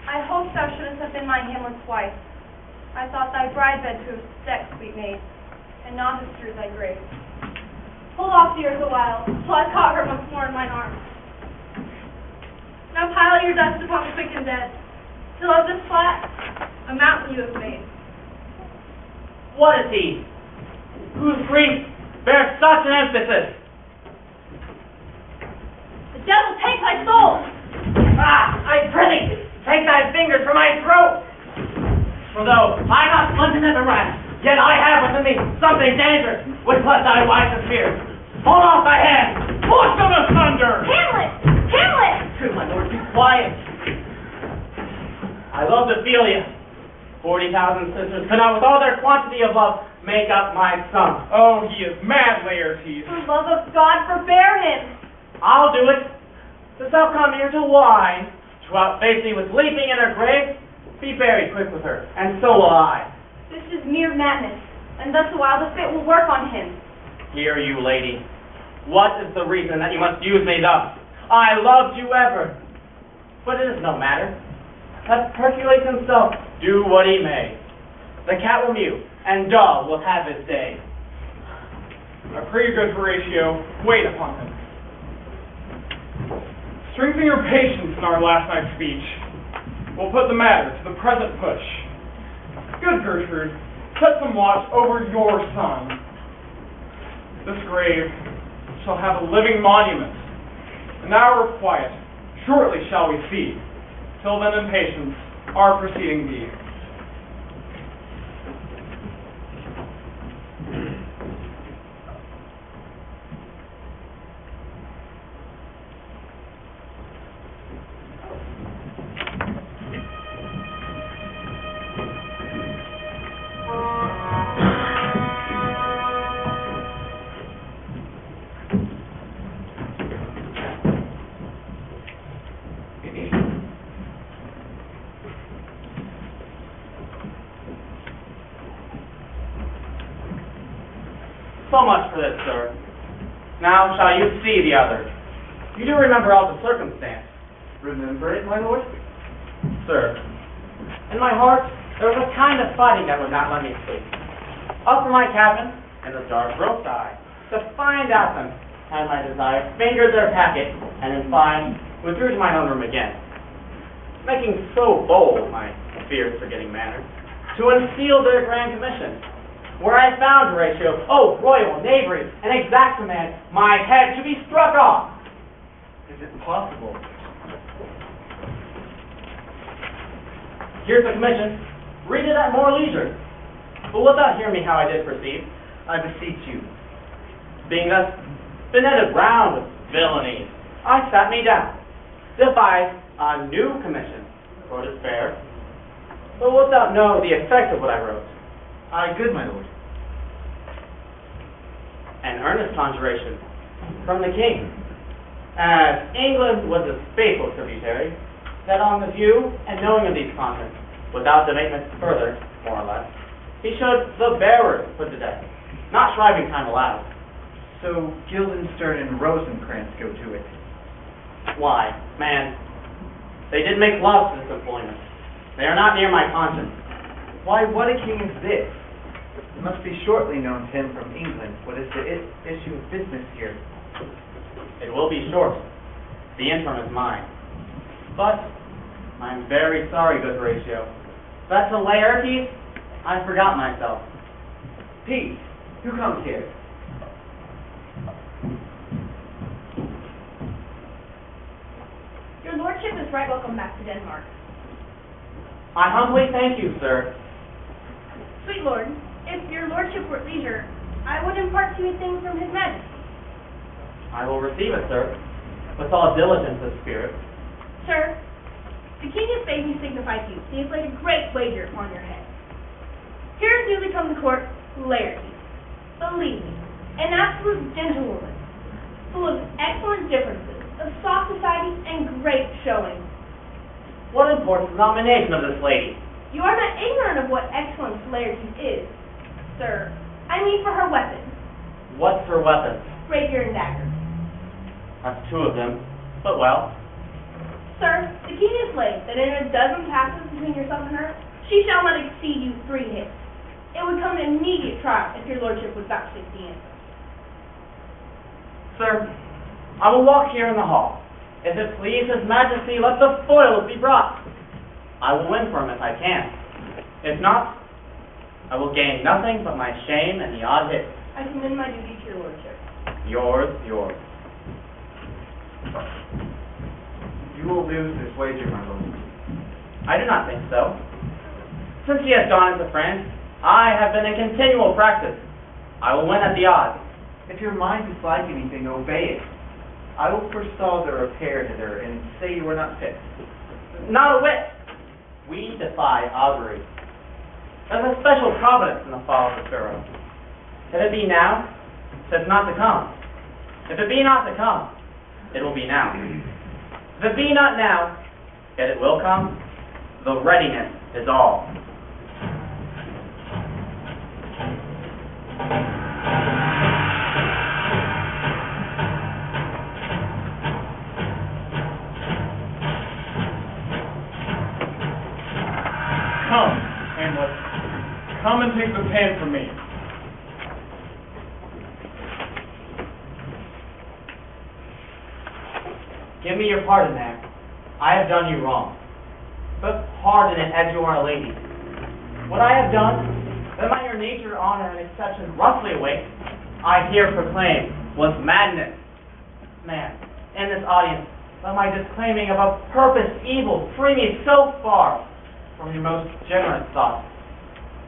I hoped thou shouldst have been my Hamlet's wife. I thought thy bride bed to have sex, sweet maid, and not have strewed thy grave. Hold off the earth a while, till I caught her once more in mine arms. Now pile your dust upon the quick and dead, till of this flat, a mountain you have made. What is he? Whose grief bears such an emphasis? The devil take thy soul! Ah, I prithee, take thy fingers from my throat! For though I have London at the rest, yet I have within me something dangerous, which let thy wisest fear. Hold off thy hand! Force them asunder! Hamlet! Hamlet! Good, my lord, be quiet. I loved Ophelia. 40,000 sisters could not, with all their quantity of love, make up my sum. Oh, he is mad, Laertes. For love of God, forbear him! I'll do it. Dost thou come here to whine, to outface me with leaping in her grave? Be buried quick with her, and so will I. This is mere madness, and thus a while the fit will work on him. Hear you, lady. What is the reason that you must use me thus? I loved you ever. But it is no matter. Let Hercules himself do what he may. The cat will mew, and dog will have his day. I pray you, good Horatio, wait upon him. Strengthen your patience in our last night's speech. We'll put the matter to the present push. Good Gertrude, set some watch over your son. This grave shall have a living monument. An hour of quiet shortly shall we see. Till then in patience, our proceeding be. So much for this, sir. Now shall you see the other. You do remember all the circumstance. Remember it, my lord? Sir, in my heart there was a kind of fighting that would not let me sleep. Up from my cabin, in the dark broke I, to find out them, had my desire, fingered their packet, and in fine, withdrew to my own room again. Making so bold, my fears forgetting manner, to unseal their grand commission, where I found Horatio, oh, royal knavery, and exact command, my head to be struck off. Is it possible? Here's the commission. Read it at more leisure. But wilt thou hear me how I did proceed? I beseech you. Being thus benetted round with villainy, I sat me down, devised a new commission, wrote it fair. But wilt thou know the effect of what I wrote? Aye, good, my lord. An earnest conjuration from the king, as England was a faithful tributary, that on the view and knowing of these contents, without debatement further, more or less, he should the bearers put to death, not shriving time allowed. So Guildenstern and Rosencrantz go to it. Why, man, they did make love to this employment. They are not near my conscience. Why, what a king is this? It must be shortly known to him from England what is the issue of business here. It will be short. The interim is mine. But I'm very sorry, good Horatio, that to Laertes I forgot myself. Peace. Who comes here? Your lordship is right welcome back to Denmark. I humbly thank you, sir. Sweet lord, if your lordship were at leisure, I would impart to you things from his majesty. I will receive it, sir, with all diligence of spirit. Sir, the king has bade me signify to you he has laid a great wager upon your head. Here is newly come to court Laertes. Believe me, an absolute gentlewoman, full of excellent differences, of soft society, and great showing. What imports the nomination of this lady? You are not ignorant of what excellence Laertes is, sir. I mean for her weapons, What's her weapon? rapier and dagger. That's two of them, but well. Sir, the king has laid that in a dozen passes between yourself and her, she shall not exceed you 3 hits. It would come to immediate trial if your lordship would vouchsafe the answer. Sir, I will walk here in the hall. If it please his majesty, let the foils be brought. I will win for him if I can. If not, I will gain nothing but my shame and the odd hit. I commend my duty to your lordship. Yours. You will lose this wager, my lord. I do not think so. Since he has gone into France, I have been in continual practice. I will win at the odds. If your mind dislike anything, obey it. I will forestall the repair hither and say you are not fit. Not a whit. We defy augury. There's a special providence in the fall of the Pharaoh. If it be now, 'tis not to come. If it be not to come, it will be now. If it be not now, yet it will come. The readiness is all. Come, Hamlet. Come and take this hand from me. Give me your pardon there. I have done you wrong. But pardon it as you are a lady. What I have done, that by your nature, honor, and exception roughly awake, I here proclaim was madness. Man, in this audience, let my disclaiming of a purpose evil free me so far from your most generous thoughts,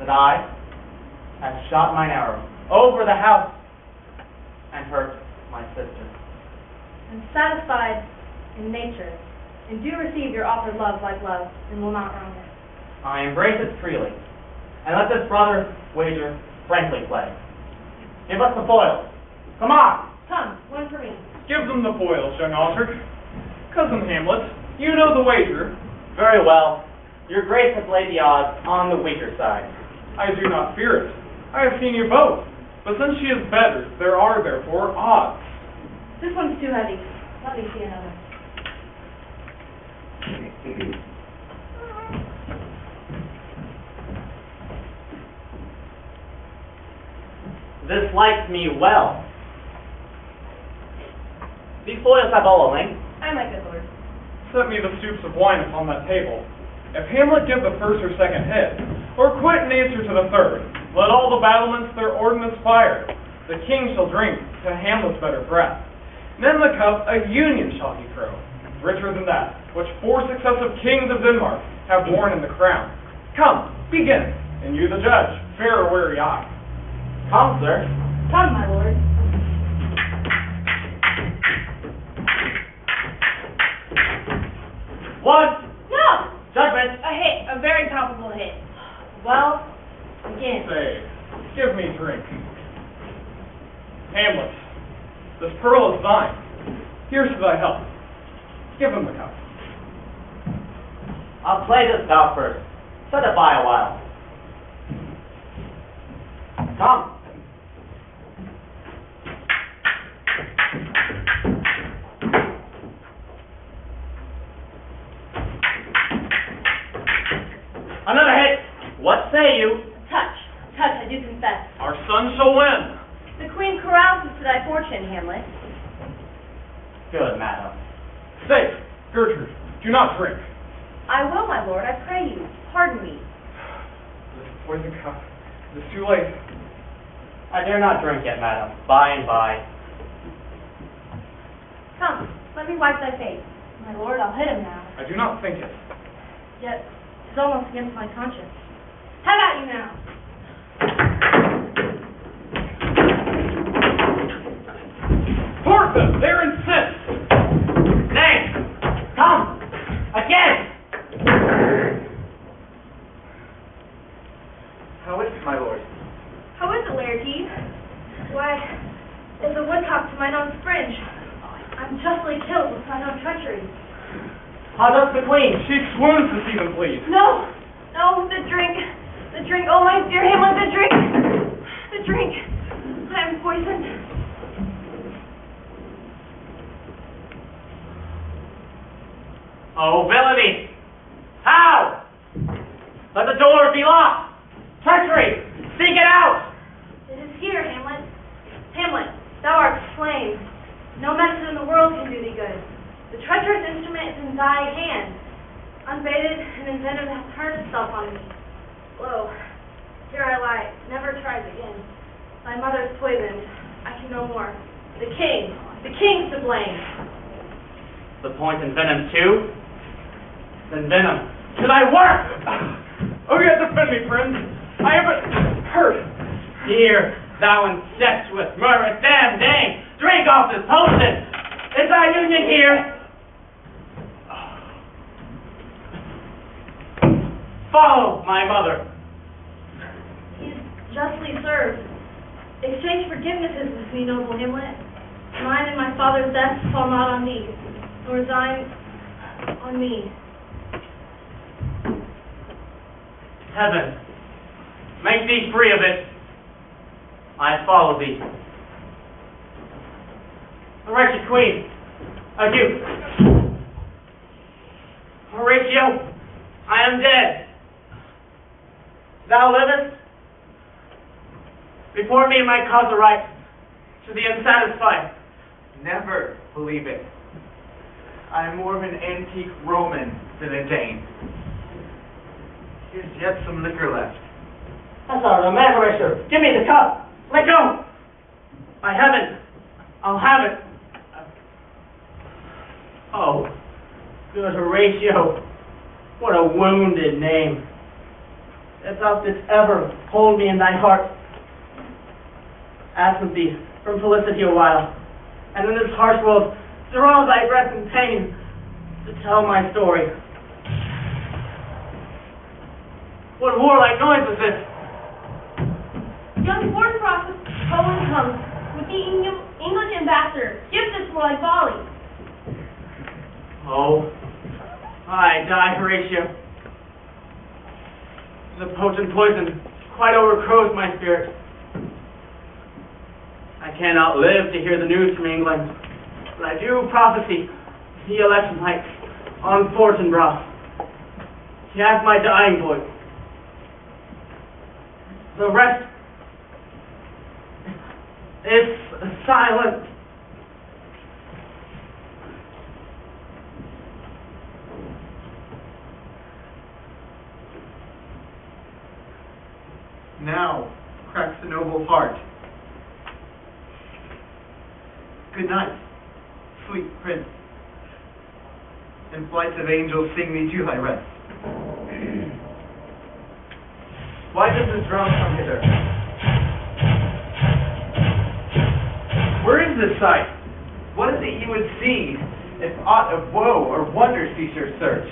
that I have shot mine arrow over the house and hurt my sister. And satisfied in nature, and do receive your offered love like love, and will not wrong it. I embrace it freely, and let this brother's wager frankly play. Give us the foils. Come on! Come, one for me. Give them the foils, young Osric. Cousin Hamlet, you know the wager. Very well. Your grace has laid the odds on the weaker side. I do not fear it. I have seen you both. But since she is better, there are, therefore, odds. This one's too heavy. Let me see another. This likes me well. These foils have all a length. I like it, Lord. Set me the stoops of wine upon that table. If Hamlet give the first or second hit, or quit in answer to the third, let all the battlements their ordnance fire. The king shall drink to Hamlet's better breath. Then the cup a union shall he throw, richer than that, which 4 successive kings of Denmark have worn in the crown. Come, begin, and you the judge, fair or weary eye. Come, sir. Come, my lord. One. No! Judgment. A hit. A very palpable hit. Well, again. Say, give me drink. Hamlet, this pearl is thine. Here's to thy health. Give him the cup. I'll play this bout first. Set it by a while. Come. Another hit. What say you? Touch. Touch, I do confess. Our son shall win. The queen carouses to thy fortune, Hamlet. Good, madam. Say, Gertrude, do not drink. I will, my lord, I pray you. Pardon me. This poison cup. It is too late. I dare not drink yet, madam. By and by. Come, let me wipe thy face. My lord, I'll hit him now. I do not think it. Yet, 'tis almost against my conscience. Have at you now. Thwart them! They're incensed! Nay! Come! Again! How is it, my lord? How is it, Laertes? Why, there's a woodcock to mine own fringe. I'm justly killed with mine own treachery. How does the queen? She swoons to see them bleed. No! No, the drink! The drink! Oh, my dear Hamlet, the drink! The drink! I am poisoned. Oh, villainy! How? Let the doors be locked! Treachery! Seek it out! It is here, Hamlet. Hamlet, thou art slain. No medicine in the world can do thee good. The treacherous instrument is in thy hand. Unbaited and inventive hath turned itself on me. Lo, here I lie, never tries again. Thy mother's poisoned. I can no more. The king's to blame. The poison venom too? Then venom to thy work! Oh, yet defend me, friend. I am but hurt. Here, thou incestuous, murderous, damn dame, drink off this potion! Is thy union here? Follow my mother. He is justly served. Exchange forgivenesses with me, noble Hamlet. Mine and my father's death fall not on thee, nor thine on me. Heaven, make thee free of it. I follow thee. The wretched queen, adieu. Horatio, I am dead. Thou livest? Report me my cause aright to the unsatisfied. Never believe it. I am more of an antique Roman than a Dane. Here's yet some liquor left. That's all right, man, Horatio. Give me the cup. Let go. I haven't. I'll have it. Oh, good Horatio. What a wounded name. If thou didst ever hold me in thy heart, absent thee from felicity a while, and in this harsh world, draw thy breath in pain to tell my story. What warlike noise is this? Young Fortinbras of Poland comes with the English ambassador. Give this warlike volley. Oh, I die, Horatio. The potent poison quite overcrows my spirit. I cannot live to hear the news from England, but I do prophesy the election night on Fortinbras. He has my dying voice. The rest is silent. Now cracks the noble heart. Good night, sweet prince, and flights of angels sing thee to thy rest. Why does this drum come hither? Where is this sight? What is it you would see, if aught of woe or wonder cease your search?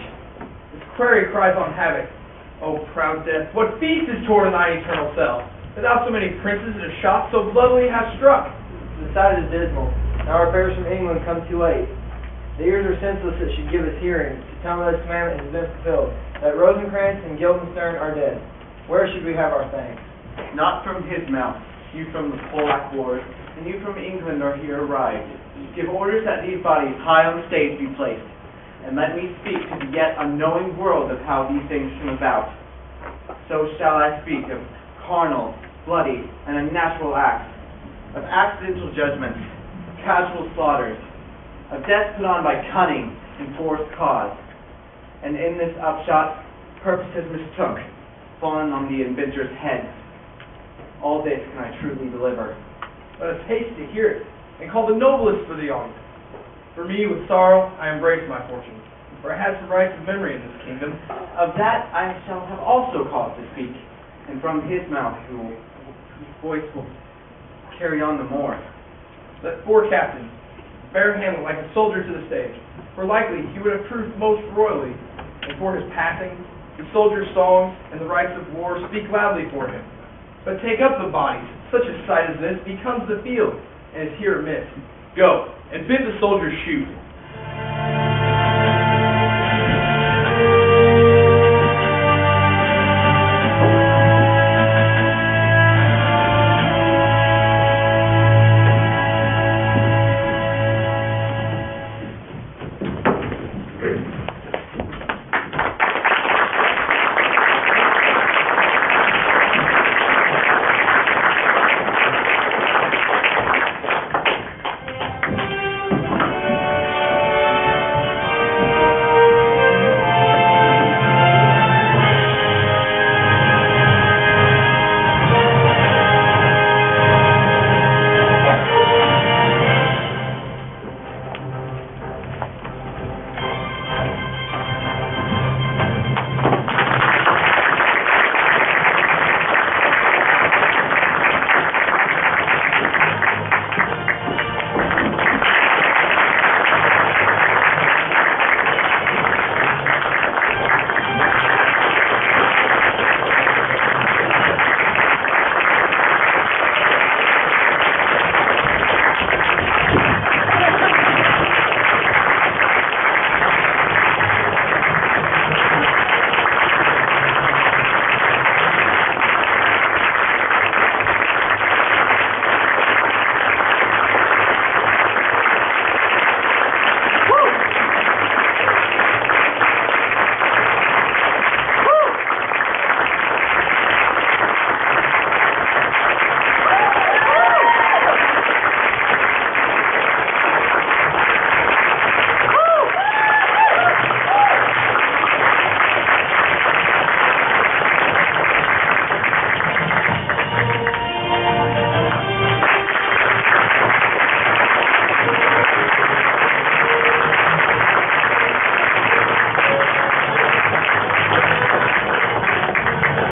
This query cries on havoc. O proud death, what feast is toward in thine eternal cell, that thou so many princes and shots so bloodily hast struck? The sight is dismal. Now our bearers from England come too late. The ears are senseless that should give us hearing, to tell me this commandment has been fulfilled, that Rosencrantz and Guildenstern are dead. Where should we have our thanks? Not from his mouth, you from the Polack wars, and you from England are here arrived. Give orders that these bodies high on the stage be placed, and let me speak to the yet unknowing world of how these things come about. So shall I speak of carnal, bloody, and unnatural acts, of accidental judgments, casual slaughters, of deaths put on by cunning and forced cause, and in this upshot, purposes mistook, fallen on the inventor's head. All this can I truly deliver. Let us haste to hear it, and call the noblest for the audience. For me, with sorrow, I embrace my fortune, for I have some rights of memory in this kingdom. Of that I shall have also cause to speak, and from his mouth whose voice will carry on the more. Let 4 captains bear Hamlet like a soldier to the stage, for likely he would have proved most royally, and for his passing, the soldiers' songs and the rites of war speak loudly for him. But take up the bodies, such a sight as this becomes the field, and is here amiss. Go, and bid the soldiers shoot,